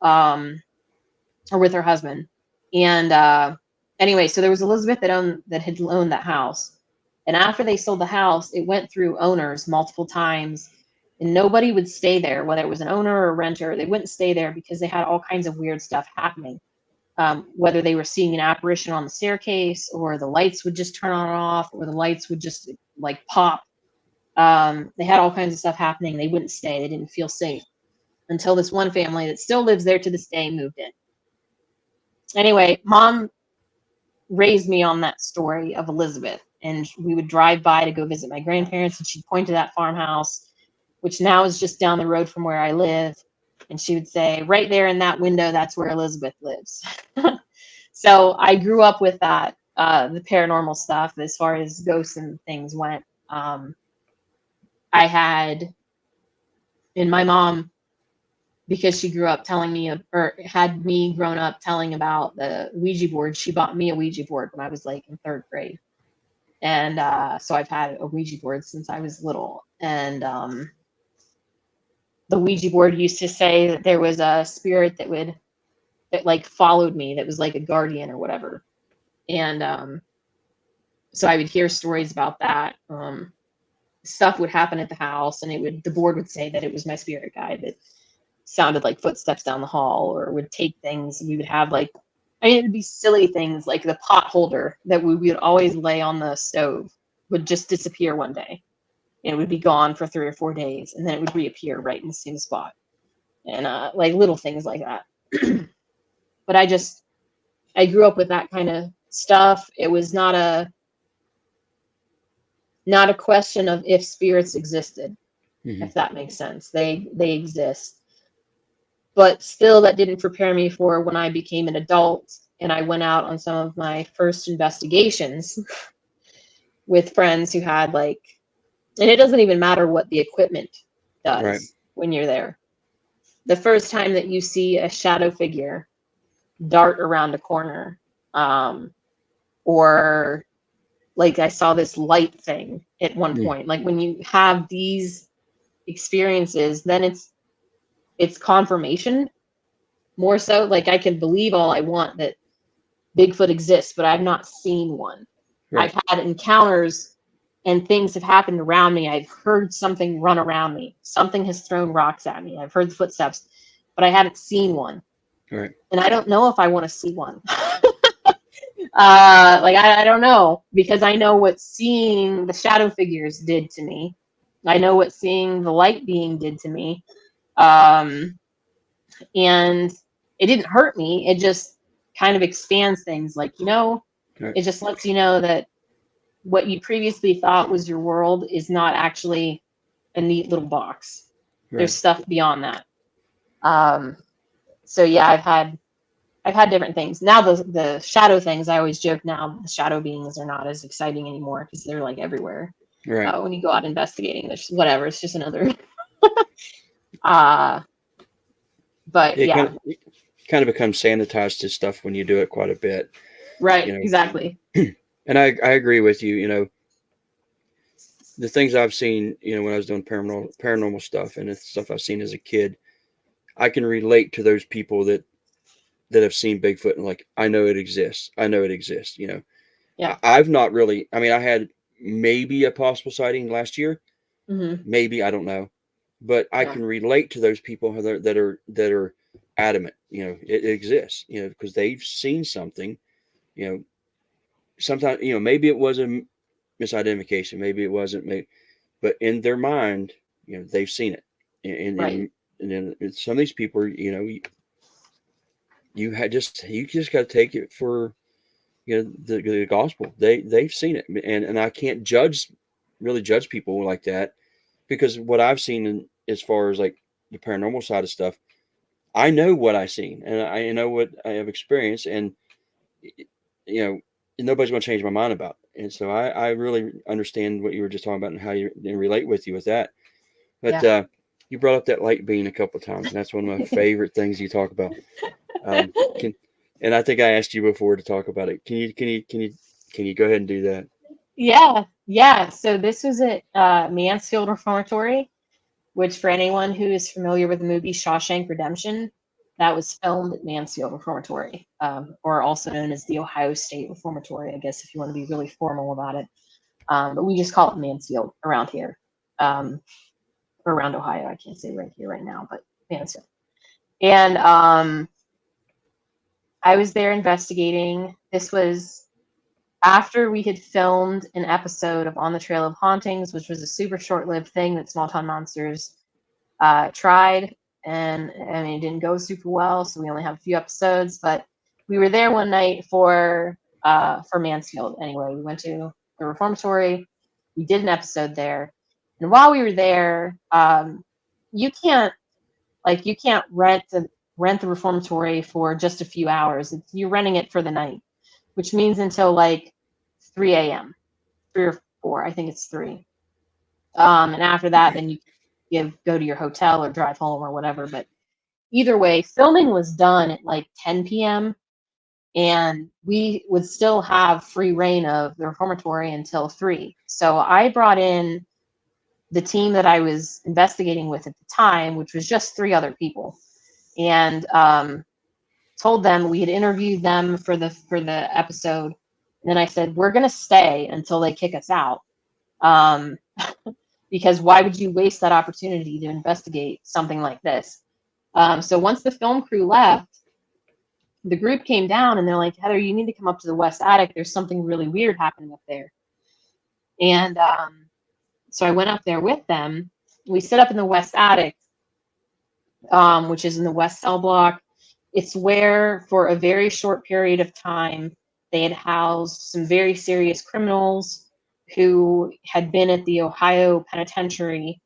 or with her husband. And anyway, so there was Elizabeth that had owned that house. And after they sold the house, it went through owners multiple times, and nobody would stay there, whether it was an owner or a renter. They wouldn't stay there because they had all kinds of weird stuff happening. Whether they were seeing an apparition on the staircase, or the lights would just turn on and off, or the lights would just like pop. They had all kinds of stuff happening. They wouldn't stay. They didn't feel safe until this one family that still lives there to this day moved in. Anyway, mom raised me on that story of Elizabeth, and we would drive by to go visit my grandparents, and she'd point to that farmhouse, which now is just down the road from where I live, and she would say, right there in that window, that's where Elizabeth lives. So I grew up with that, the paranormal stuff as far as ghosts and things went. I had, and my mom, because she grew up telling me, or had me grown up telling about the Ouija board, she bought me a Ouija board when I was like in third grade. And so I've had a Ouija board since I was little. And the Ouija board used to say that there was a spirit that like followed me, that was like a guardian or whatever. And so I would hear stories about that. Stuff would happen at the house, and the board would say that it was my spirit guide that sounded like footsteps down the hall, or would take things. We would have like, I mean, it would be silly things like the pot holder that we would always lay on the stove would just disappear one day. And it would be gone for 3 or 4 days, and then it would reappear right in the same spot. And like little things like that. But I grew up with that kind of stuff. It was not a question of if spirits existed, Mhm. if that makes sense. They exist. But still, that didn't prepare me for when I became an adult and I went out on some of my first investigations with friends who had like, and it doesn't even matter what the equipment does Right. when you're there. The first time that you see a shadow figure dart around a corner, or like I saw this light thing at one Mm. point, like when you have these experiences, then it's confirmation more so. Like I can believe all I want that Bigfoot exists, but I've not seen one. Right. I've had encounters and things have happened around me. I've heard something run around me. Something has thrown rocks at me. I've heard the footsteps, but I haven't seen one. Right. And I don't know if I want to see one. Like I don't know, because I know what seeing the shadow figures did to me. I know what seeing the light being did to me. And it didn't hurt me. It just kind of expands things. Like, Right. it just lets you know that what you previously thought was your world is not actually a neat little box. Right. There's stuff beyond that. So yeah, I've had different things. Now the shadow things, I always joke now, the shadow beings are not as exciting anymore because they're like everywhere. Right. When you go out investigating, there's whatever, it's just another But It yeah, kind of becomes sanitized to stuff when you do it quite a bit, right, you know. exactly. And I agree with you. You know, the things I've seen, you know, when I was doing paranormal stuff and the stuff I've seen as a kid, I can relate to those people that have seen Bigfoot and like, I know it exists. I know it exists. You know, Yeah. I've not really. I mean, I had maybe a possible sighting last year. Hmm. Maybe, I don't know, but I Yeah. can relate to those people that are adamant. You know, it exists. You know, because they've seen something. You know, sometimes, you know, maybe it was a misidentification. Maybe it wasn't. Maybe, but in their mind, you know, they've seen it. And Right. then some of these people, you know, you just got to take it for, you know, the gospel. They've seen it, and I can't really judge people like that, because what I've seen as far as like the paranormal side of stuff, I know what I've seen and I know what I have experienced, and you know, nobody's going to change my mind about it. And so I really understand what you were just talking about and how you and relate with you with that. But Yeah. you brought up that light beam a couple of times, and that's one of my favorite things you talk about. Can and I think I asked you before to talk about it. Can you go ahead and do that? Yeah. Yeah. So this was at Mansfield Reformatory, which for anyone who is familiar with the movie Shawshank Redemption, that was filmed at Mansfield Reformatory, or also known as the Ohio State Reformatory, I guess, if you want to be really formal about it. But we just call it Mansfield around here, or around Ohio. I can't say right here right now, but Mansfield. And I was there investigating. This was after we had filmed an episode of On the Trail of Hauntings, which was a super short-lived thing that Small Town Monsters tried, and I mean, it didn't go super well, so we only have a few episodes. But we were there one night for Mansfield. Anyway, we went to the reformatory. We did an episode there, and while we were there, you can't you can't rent the reformatory for just a few hours. You're renting it for the night, which means until like 3 a.m., 3 or 4. I think it's 3. And after that, then you go to your hotel or drive home or whatever. But either way, filming was done at like 10 p.m. and we would still have free reign of the reformatory until 3. So I brought in the team that I was investigating with at the time, which was just 3 other people, and told them we had interviewed them for the episode. And then I said, we're going to stay until they kick us out. Because why would you waste that opportunity to investigate something like this? So once the film crew left, the group came down and they're like, Heather, you need to come up to the west attic. There's something really weird happening up there. And so I went up there with them. We sit up in the west attic, which is in the west cell block. It's where, for a very short period of time, they had housed some very serious criminals who had been at the Ohio Penitentiary.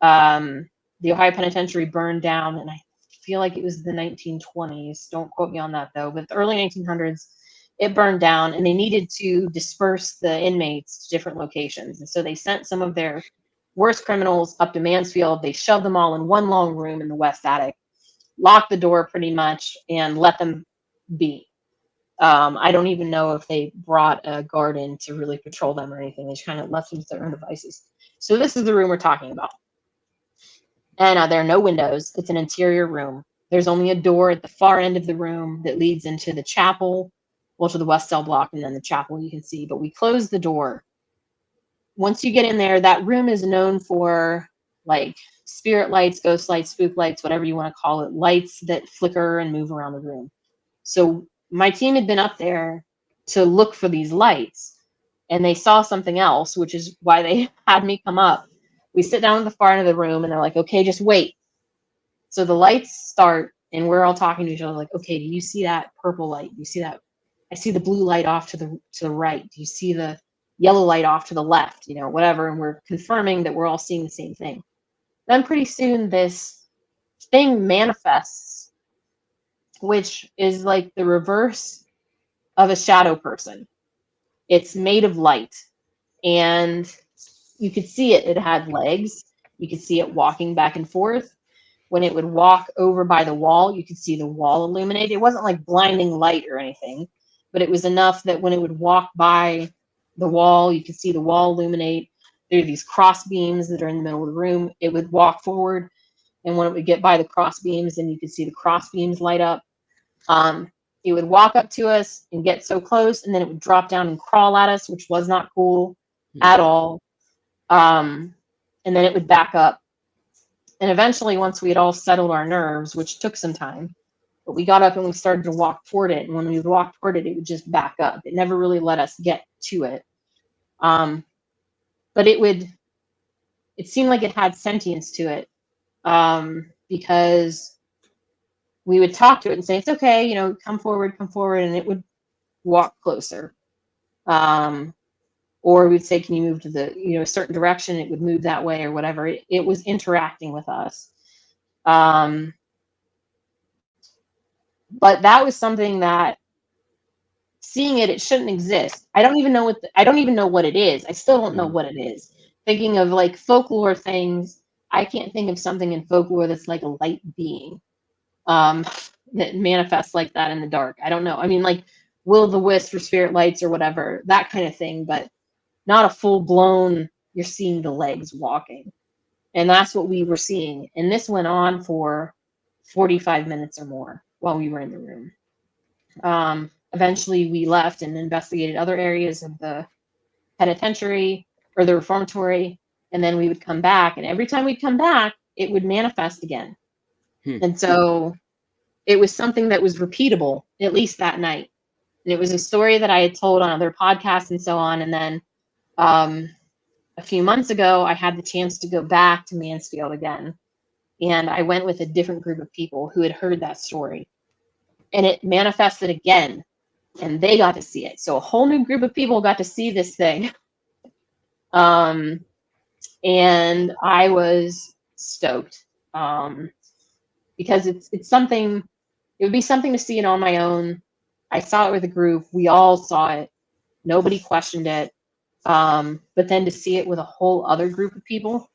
The Ohio Penitentiary burned down, and I feel like it was the 1920s. Don't quote me on that, though. But the early 1900s, it burned down, and they needed to disperse the inmates to different locations. And so they sent some of their worst criminals up to Mansfield. They shoved them all in one long room in the west attic, locked the door pretty much, and let them be. I don't even know if they brought a guard in to really patrol them or anything. They just kind of left them to their own devices. So this is the room we're talking about. And there are no windows. It's an interior room. There's only a door at the far end of the room that leads into the chapel, well, to the west cell block, and then the chapel you can see. But we close the door. Once you get in there, that room is known for like spirit lights, ghost lights, spook lights, whatever you want to call it, lights that flicker and move around the room. So my team had been up there to look for these lights, and they saw something else, which is why they had me come up. We sit down at the far end of the room, and they're like, okay, just wait. So the lights start, and we're all talking to each other like, okay, do you see that purple light? Do you see that? I see the blue light off to the right. Do you see the yellow light off to the left? You know, whatever. And we're confirming that we're all seeing the same thing. Then pretty soon this thing manifests, which is like the reverse of a shadow person. It's made of light, and you could see it. It had legs. You could see it walking back and forth. when it would walk over by the wall, you could see the wall illuminate. It wasn't like blinding light or anything, but it was enough that when it would walk by the wall, you could see the wall illuminate. There are these cross beams that are in the middle of the room. It would walk forward, and when it would get by the cross beams, then you could see the cross beams light up. It would walk up to us and get so close, and then it would drop down and crawl at us, which was not cool at all. And then it would back up. And eventually, once we had all settled our nerves, which took some time, but we got up and we started to walk toward it. And when we would walk toward it, it would just back up. It never really let us get to it. But it seemed like it had sentience to it, because we would talk to it and say, it's okay, you know, come forward, and it would walk closer. Or we'd say, can you move to the, you know, a certain direction? It would move that way or whatever. It was interacting with us. But that was something that, seeing it shouldn't exist. I don't even know what it is. I still don't know what it is. Thinking of like folklore things, I can't think of something in folklore that's like a light being. That manifests like that in the dark. I don't know. I mean, like will-o'-the-wisp or spirit lights or whatever, that kind of thing, but not a full-blown, you're seeing the legs walking. And that's what we were seeing. And this went on for 45 minutes or more while we were in the room. Eventually, we left and investigated other areas of the penitentiary or the reformatory, and then we would come back. And every time we'd come back, it would manifest again. And so it was something that was repeatable, at least that night. And it was a story that I had told on other podcasts and so on. And then a few months ago, I had the chance to go back to Mansfield again. And I went with a different group of people who had heard that story. And it manifested again. And they got to see it. So a whole new group of people got to see this thing. And I was stoked. Because it's something, it would be something to see it on my own. I saw it with a group. We all saw it. Nobody questioned it. But then to see it with a whole other group of people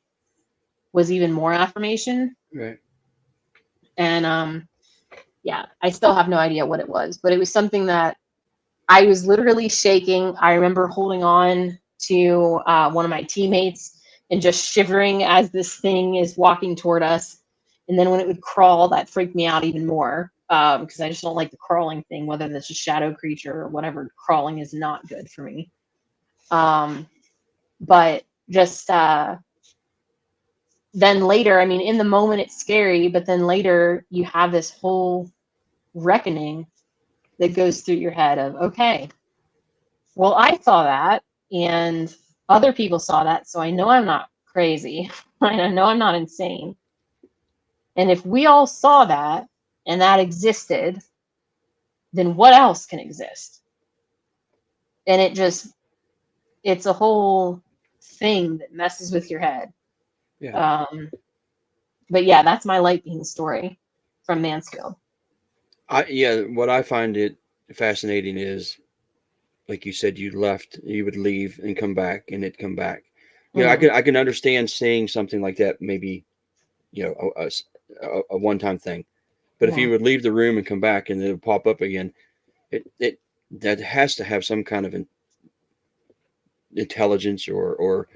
was even more affirmation. Right. And yeah, I still have no idea what it was, but it was something that I was literally shaking. I remember holding on to one of my teammates and just shivering as this thing is walking toward us. And then when it would crawl, that freaked me out even more, because I just don't like the crawling thing, whether that's a shadow creature or whatever. Crawling is not good for me. But just then later, I mean, in the moment it's scary, but then later you have this whole reckoning that goes through your head of, okay, well, I saw that and other people saw that, so I know I'm not crazy. I know I'm not insane. And if we all saw that and that existed, then what else can exist? And it's a whole thing that messes with your head. Yeah. But yeah, that's my light being story from Mansfield. What I find it fascinating is, like you said, you would leave and come back, and it'd come back. You know, I can understand seeing something like that, maybe, you know, a one-time thing. But if you would leave the room and come back and it would pop up again, that has to have some kind of intelligence or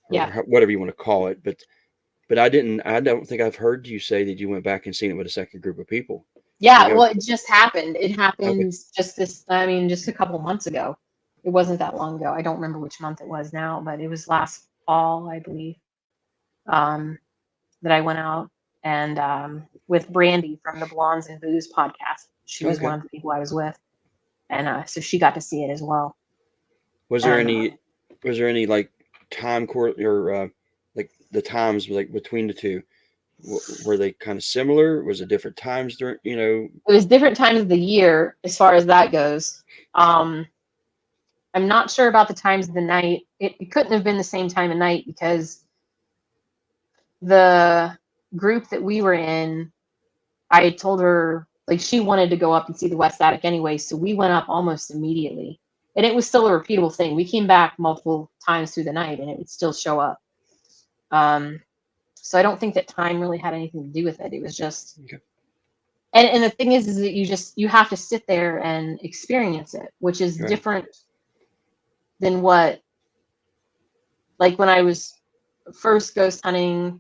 whatever you want to call it. But I don't think I've heard you say that you went back and seen it with a second group of people. Yeah, well, it just happened. It happened just a couple months ago. It wasn't that long ago. I don't remember which month it was now, but it was last fall, I believe, that I went out and with Brandy from the Blondes and Booze podcast. She was one of the people I was with, and so she got to see it as well. Was there any like time or like the times like between the two? Were they kind of similar? Was it different times during, you know? It was different times of the year as far as that goes. I'm not sure about the times of the night. It couldn't have been the same time of night because the group that we were in, I told her, like, she wanted to go up and see the West Attic anyway, so we went up almost immediately. And it was still a repeatable thing. We came back multiple times through the night and it would still show up. So I don't think that time really had anything to do with it. It was just, Okay. and the thing is that you have to sit there and experience it, which is Right. different than what, like when I was first ghost hunting,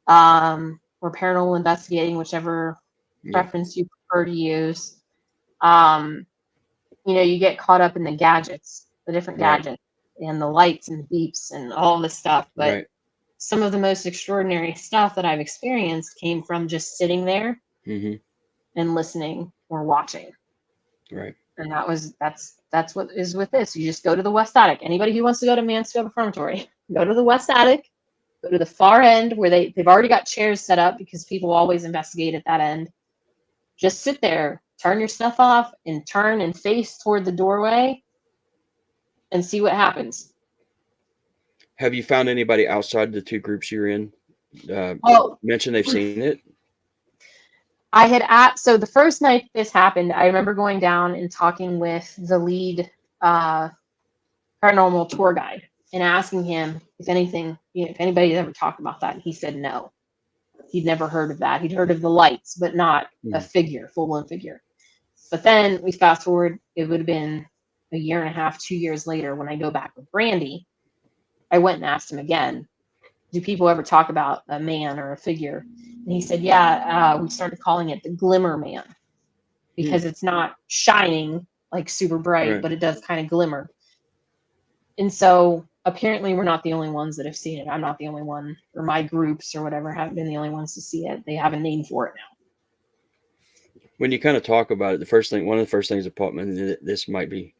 or paranormal investigating, whichever Yeah. preference you prefer to use. You get caught up in the gadgets, the different Right. gadgets and the lights and the beeps and all this stuff. But Right. some of the most extraordinary stuff that I've experienced came from just sitting there Mm-hmm. and listening or watching. Right. And that's what is with this. You just go to the West Attic. Anybody who wants to go to Mansfield Reformatory, go to the West Attic, go to the far end where they've already got chairs set up because people always investigate at that end. Just sit there, turn your stuff off, and turn and face toward the doorway and see what happens. Have you found anybody outside the two groups you're in mention they've seen it? I so the first night this happened, I remember going down and talking with the lead paranormal tour guide and asking him if anybody had ever talked about that. And he said no. He'd never heard of that. He'd heard of the lights, but not a figure, full-blown figure. But then we fast forward, it would have been a year and a half, 2 years later, when I go back with Brandy, I went and asked him again, do people ever talk about a man or a figure? And he said, yeah, we started calling it the Glimmer Man because it's not shining like super bright, Right. but it does kind of glimmer. And so apparently we're not the only ones that have seen it. I'm not the only one, or my groups or whatever haven't been the only ones to see it. They have a name for it now. When you kind of talk about it, one of the first things that popped in, this might be,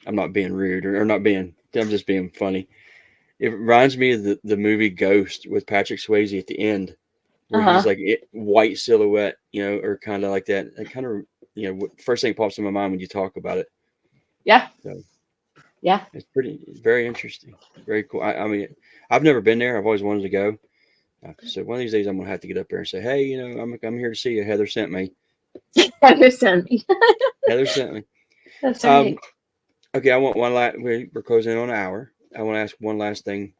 I'm not being rude or not being, I'm just being funny. It reminds me of the movie Ghost with Patrick Swayze at the end, where he's like white silhouette, or kind of like that. It kind of, first thing pops in my mind when you talk about it. Yeah. So, yeah. It's very interesting. Very cool. I mean, I've never been there. I've always wanted to go. So one of these days I'm going to have to get up there and say, hey, I'm here to see you. Heather sent me. Heather sent me. Heather sent me. That's right. Okay, I want one last. We're closing in on an hour. I want to ask one last thing,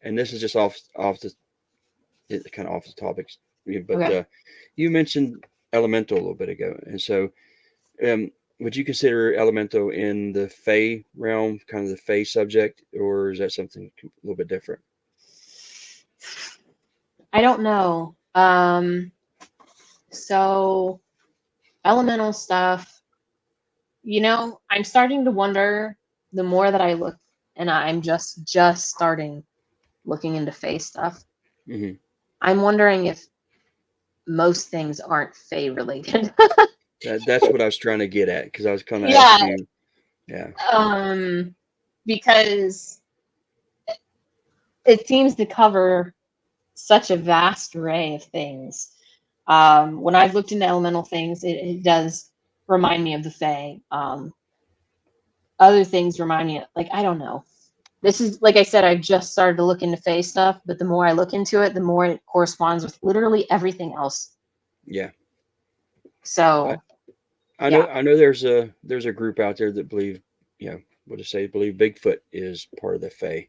and this is just off the kind of off the topics. But Okay. You mentioned elemental a little bit ago, and so would you consider elemental in the Fae realm, kind of the Fae subject, or is that something a little bit different? I don't know. So elemental stuff, I'm starting to wonder the more that I look, and I'm just starting looking into Fae stuff. Mm-hmm. I'm wondering if most things aren't Fae related. That's what I was trying to get at, because I was kind of asking you. Yeah. Because it seems to cover such a vast array of things. When I've looked into elemental things, it does remind me of the Fae. Other things remind me of, I don't know. This is, like I said, I've just started to look into Fae stuff, but the more I look into it, the more it corresponds with literally everything else. Yeah. So I know there's a group out there that believe, believe Bigfoot is part of the Fae.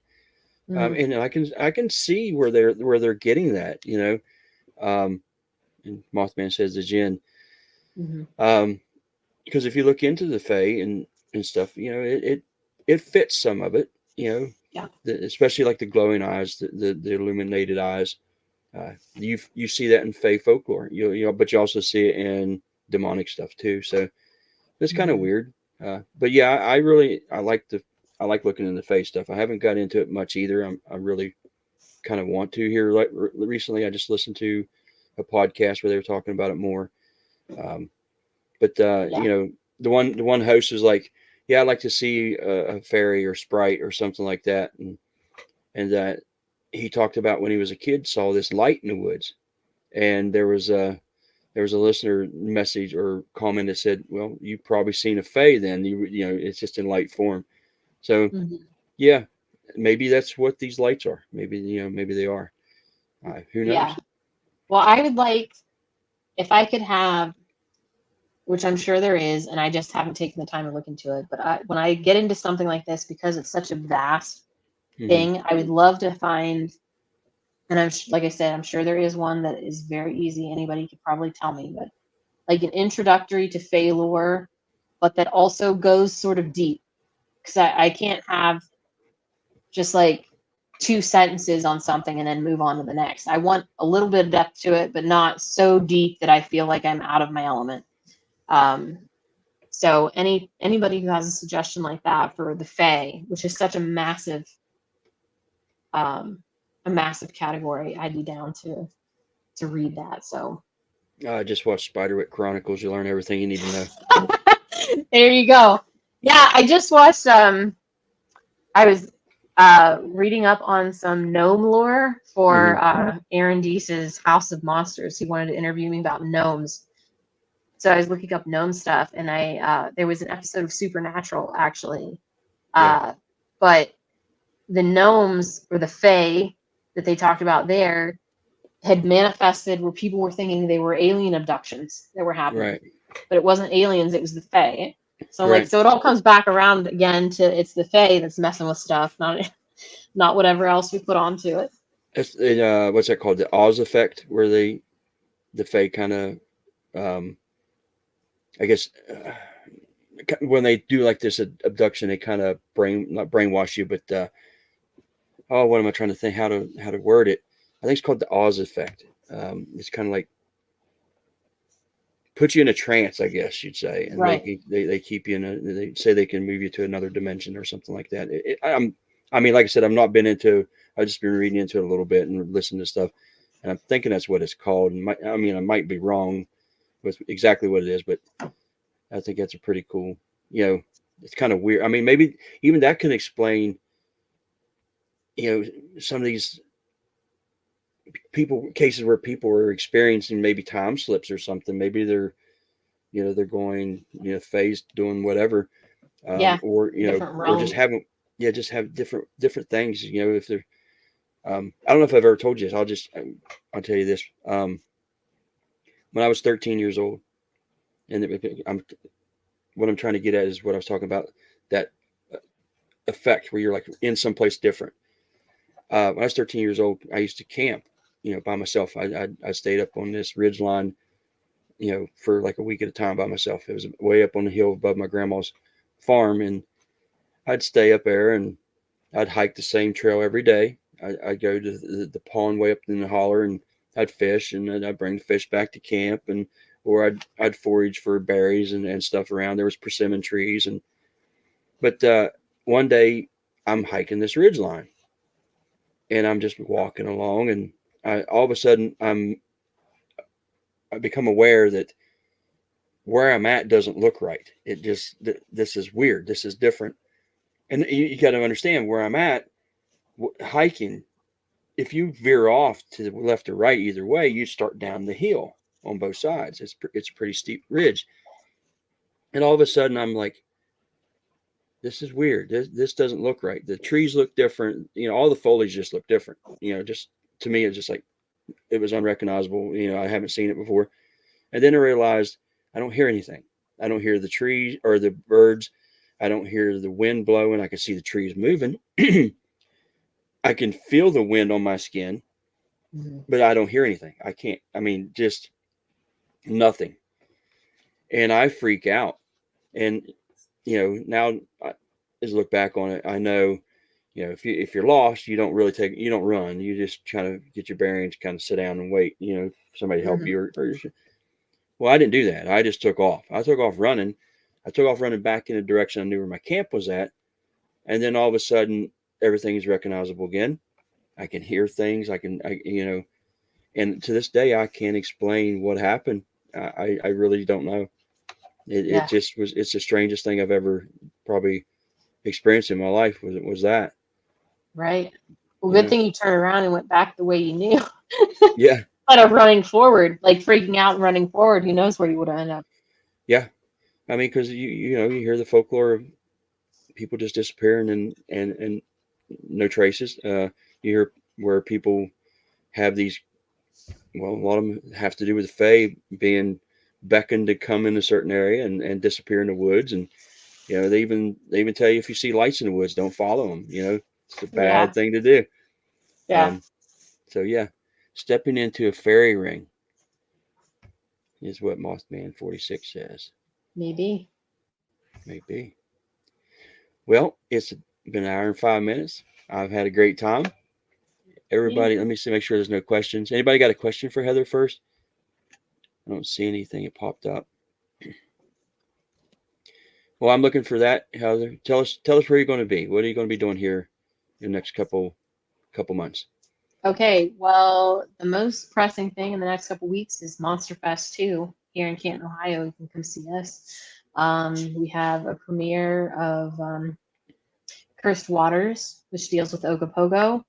And I can see where they're getting that, and Mothman says the Jinn. Because if you look into the Fae and stuff, it fits some of it, especially like the glowing eyes, the illuminated eyes. You see that in Fae folklore, but you also see it in demonic stuff too. So it's kind of weird. But yeah, I like looking into Fae stuff. I haven't got into it much either. I really kind of want to here. Like recently, I just listened to a podcast where they were talking about it more. But the one host was like, yeah, I'd like to see a fairy or sprite or something like that. And that he talked about when he was a kid, saw this light in the woods, and there was a listener message or comment that said, well, you've probably seen a Fae then, it's just in light form. So yeah, maybe that's what these lights are. Maybe they are. Who knows? Yeah. Well, I would like, if I could have, which I'm sure there is, and I just haven't taken the time to look into it, but when I get into something like this, because it's such a vast thing, I would love to find And like I said, I'm sure there is one that is very easy. Anybody could probably tell me, but like an introductory to Fey lore, but that also goes sort of deep. Because I can't have just like 2 sentences on something and then move on to the next. I want a little bit of depth to it, but not so deep that I feel like I'm out of my element. So anybody who has a suggestion like that for the Fae, which is such a massive category, I'd be down to read that. So Just watch Spiderwick Chronicles. You learn everything you need to know. there you go. Yeah, I just watched. I was reading up on some gnome lore for Aaron Deese's House of Monsters. He wanted to interview me about gnomes. So I was looking up gnome stuff, and there was an episode of Supernatural, actually. But the gnomes, or the Fae, that they talked about there, had manifested where people were thinking they were alien abductions that were happening. Right. But it wasn't aliens, it was the Fae. So I'm Right. like, so it all comes back around again to it's the Fae that's messing with stuff, not whatever else we put onto it. It's what's that called? The Oz effect, where the Fae kind of, I guess, when they do like this abduction, they kind of not brainwash you, but what am I trying to think how to word it? I think it's called the Oz effect. It's kind of like put you in a trance, I guess you'd say, and right. they keep you in they say they can move you to another dimension or something like that. I mean, like I said, I've not been into. I've just been reading into it a little bit and listening to stuff, and I'm thinking that's what it's called. And I might be wrong with exactly what it is, but I think that's a pretty cool. It's kind of weird. I mean, maybe even that can explain. Some of these cases where people are experiencing maybe time slips or something. Maybe they're going, phased doing whatever, or or just have different things. If they're, I don't know if I've ever told you this. I'll tell you this. When I was 13 years old, and what I'm trying to get at is what I was talking about, that effect where you're like in someplace different. When I was 13 years old, I used to camp, by myself. I stayed up on this ridge line, for like a week at a time by myself. It was way up on the hill above my grandma's farm, and I'd stay up there and I'd hike the same trail every day. I'd go to the pond way up in the holler, and I'd fish, and then I'd bring the fish back to camp, or I'd forage for berries and stuff around. There was persimmon trees, but one day I'm hiking this ridge line, and I'm just walking along, and all of a sudden I become aware that where I'm at doesn't look right. This is weird. This is different. And you got to understand where I'm at hiking. If you veer off to the left or right, either way, you start down the hill on both sides. It's a pretty steep ridge. And all of a sudden I'm like, this is weird. This doesn't look right. The trees look different. All the foliage just looked different. Just to me, it's just like, it was unrecognizable. I haven't seen it before. And then I realized I don't hear anything. I don't hear the trees or the birds. I don't hear the wind blowing. I can see the trees moving. I can feel the wind on my skin, but I don't hear anything. I can't. I mean, just nothing. And I freak out. And, now as I look back on it, I know, if you're lost, you don't run. You just kind of get your bearings, kind of sit down and wait, for somebody to help you. Well, I didn't do that. I just took off. I took off running. I took off running back in the direction I knew where my camp was at. And then all of a sudden, everything is recognizable again. I can hear things. And to this day, I can't explain what happened. I really don't know. It just was. It's the strangest thing I've ever probably experienced in my life. Was that. Right. Well, good thing you turned around and went back the way you knew. Yeah. Instead of running forward, like freaking out and running forward, who knows where you would have ended up. Yeah. I mean, because you hear the folklore of people just disappearing and no traces. You hear where people have these. Well, a lot of them have to do with the Fae being beckoned to come in a certain area and disappear in the woods, and they even tell you if you see lights in the woods, don't follow them. It's a bad thing to do. Yeah. So yeah, stepping into a fairy ring is what Mothman 46 says. Maybe. Maybe. Well, it's been an hour and 5 minutes. I've had a great time. Everybody, Yeah. let me see, make sure there's no questions. Anybody got a question for Heather first? I don't see anything. It popped up. Well, I'm looking for that. Heather, tell us where you're going to be. What are you going to be doing here in the next couple months? Okay, well, the most pressing thing in the next couple weeks is Monster Fest 2 here in Canton, Ohio. You can come see us. We have a premiere of Cursed Waters, which deals with Ogopogo,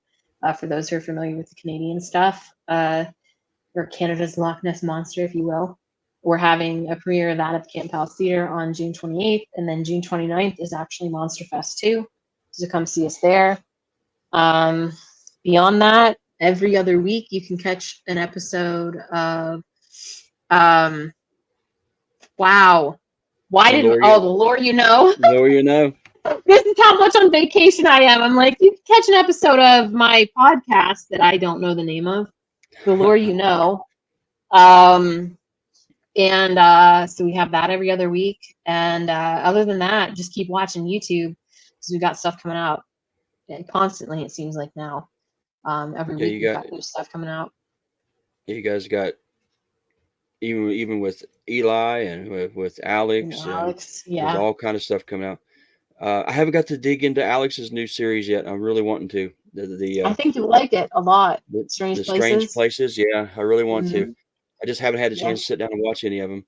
for those who are familiar with the Canadian stuff, or Canada's Loch Ness Monster, if you will. We're having a premiere of that at the Canton Palace Theatre on June 28th, and then June 29th is actually Monster Fest 2, so come see us there. Beyond that, every other week you can catch an episode of wow. The Lore You Know. The Lore You Know. This is how much on vacation I am. I'm like, you can catch an episode of my podcast that I don't know the name of. The Lore You Know. So we have that every other week. And other than that, just keep watching YouTube because we've got stuff coming out constantly, it seems like now. Every week we've got new stuff coming out. You guys got even with Eli and with Alex, there's all kind of stuff coming out. I haven't got to dig into Alex's new series yet. I'm really wanting to. I think you like it a lot. Strange Places. Yeah, I really want to. I just haven't had a chance to sit down and watch any of them.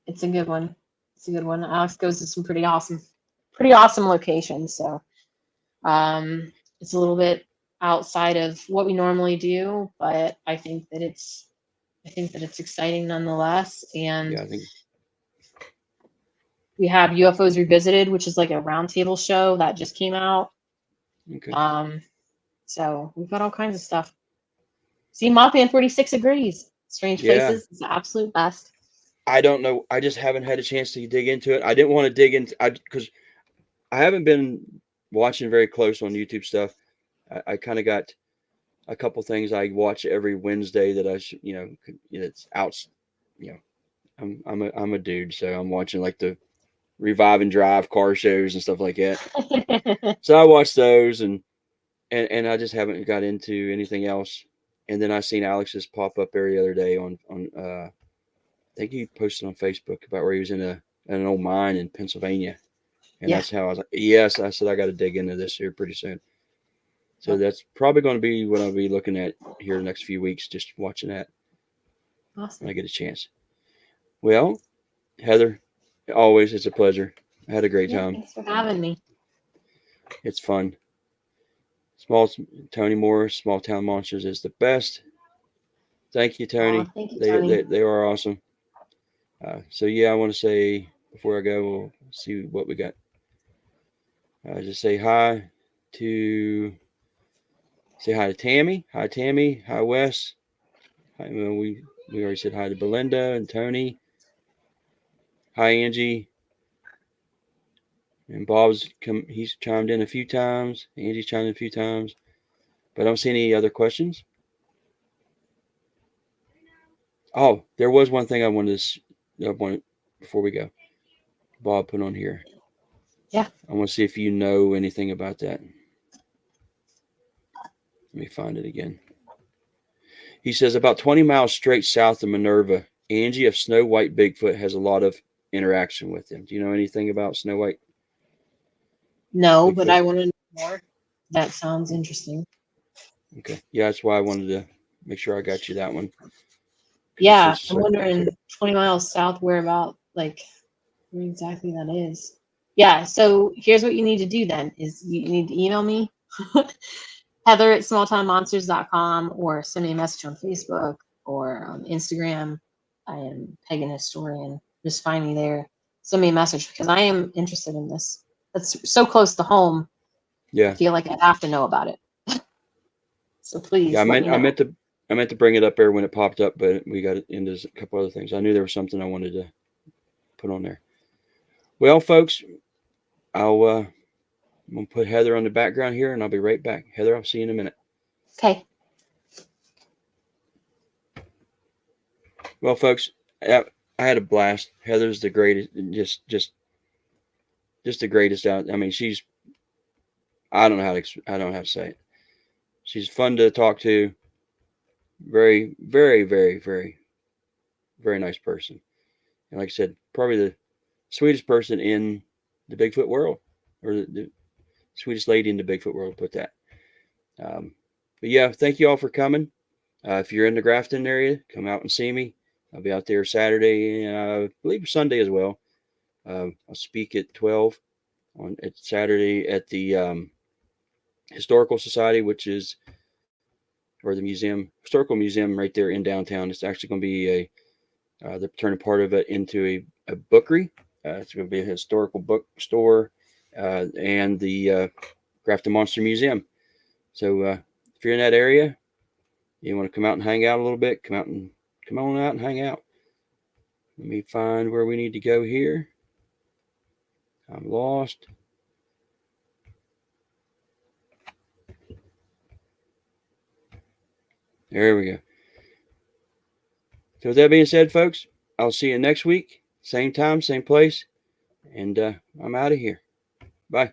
It's a good one. Alex goes to some pretty awesome locations. So, it's a little bit outside of what we normally do, but I think that it's exciting nonetheless. And I think we have UFOs Revisited, which is like a roundtable show that just came out. Okay. So we've got all kinds of stuff. See, Mothman 46 agrees. Strange Places is the absolute best. I don't know. I just haven't had a chance to dig into it. I didn't want to dig into because I haven't been watching very close on YouTube stuff. I kind of got a couple things I watch every Wednesday that I should, it's out. I'm a dude, so I'm watching like the Revive and Drive car shows and stuff like that. So I watch those and I just haven't got into anything else. And then I seen Alex's pop up every other day on I think he posted on Facebook about where he was in an old mine in Pennsylvania. And that's how I was like, yes, I said I got to dig into this here pretty soon. So that's probably going to be what I'll be looking at here the next few weeks, just watching that. Awesome. When I get a chance. Well, Heather, always it's a pleasure. I had a great time. Thanks for having me. It's fun. Tony Morris, Small Town Monsters is the best. Thank you, Tony. Thank you, Tony. They are awesome. So yeah, I want to say before I go, we'll see what we got. Just say hi to Tammy. Hi, Tammy. Hi, Wes. Hi, we already said hi to Belinda and Tony. Hi, Angie. And he's chimed in a few times. Angie's chimed in a few times. But I don't see any other questions. Oh, there was one thing I wanted before we go. Bob put on here. Yeah. I want to see if you know anything about that. Let me find it again. He says about 20 miles straight south of Minerva, Angie of Snow White Bigfoot has a lot of interaction with him. Do you know anything about Snow White? No, Bigfoot? But I want to know more. That sounds interesting. Okay. Yeah, that's why I wanted to make sure I got you that one. Yeah, I'm wondering 20 miles south, where exactly that is. Yeah, so here's what you need to do then, is you need to email me, Heather@smalltownmonsters.com, or send me a message on Facebook or on Instagram. I am Pagan Historian. Just find me there. Send me a message because I am interested in this. That's so close to home. Yeah. I feel like I have to know about it. So please. Yeah, I meant to bring it up there when it popped up, but we got into a couple other things. I knew there was something I wanted to put on there. Well, folks, I'm gonna put Heather on the background here, and I'll be right back. Heather, I'll see you in a minute. Okay. Well, folks, I had a blast. Heather's the greatest, just the greatest out. I mean, she's, I don't know how to say it. She's fun to talk to. Very, very, very, very, very nice person. And like I said, probably the sweetest person in the Bigfoot world, or the sweetest lady in the Bigfoot world, put that. But yeah, thank you all for coming. If you're in the Grafton area, come out and see me. I'll be out there Saturday, and I believe Sunday as well. I'll speak at 12 on Saturday at the Historical Society, which is, or the historical museum right there in downtown. It's actually going to be they're turning part of it into a bookery. It's going to be a historical bookstore and the Grafton Monster Museum. So if you're in that area, you want to come out and hang out a little bit, come on out and hang out. Let me find where we need to go here. I'm lost. There we go. So with that being said, folks, I'll see you next week. Same time, same place. And I'm out of here. Bye.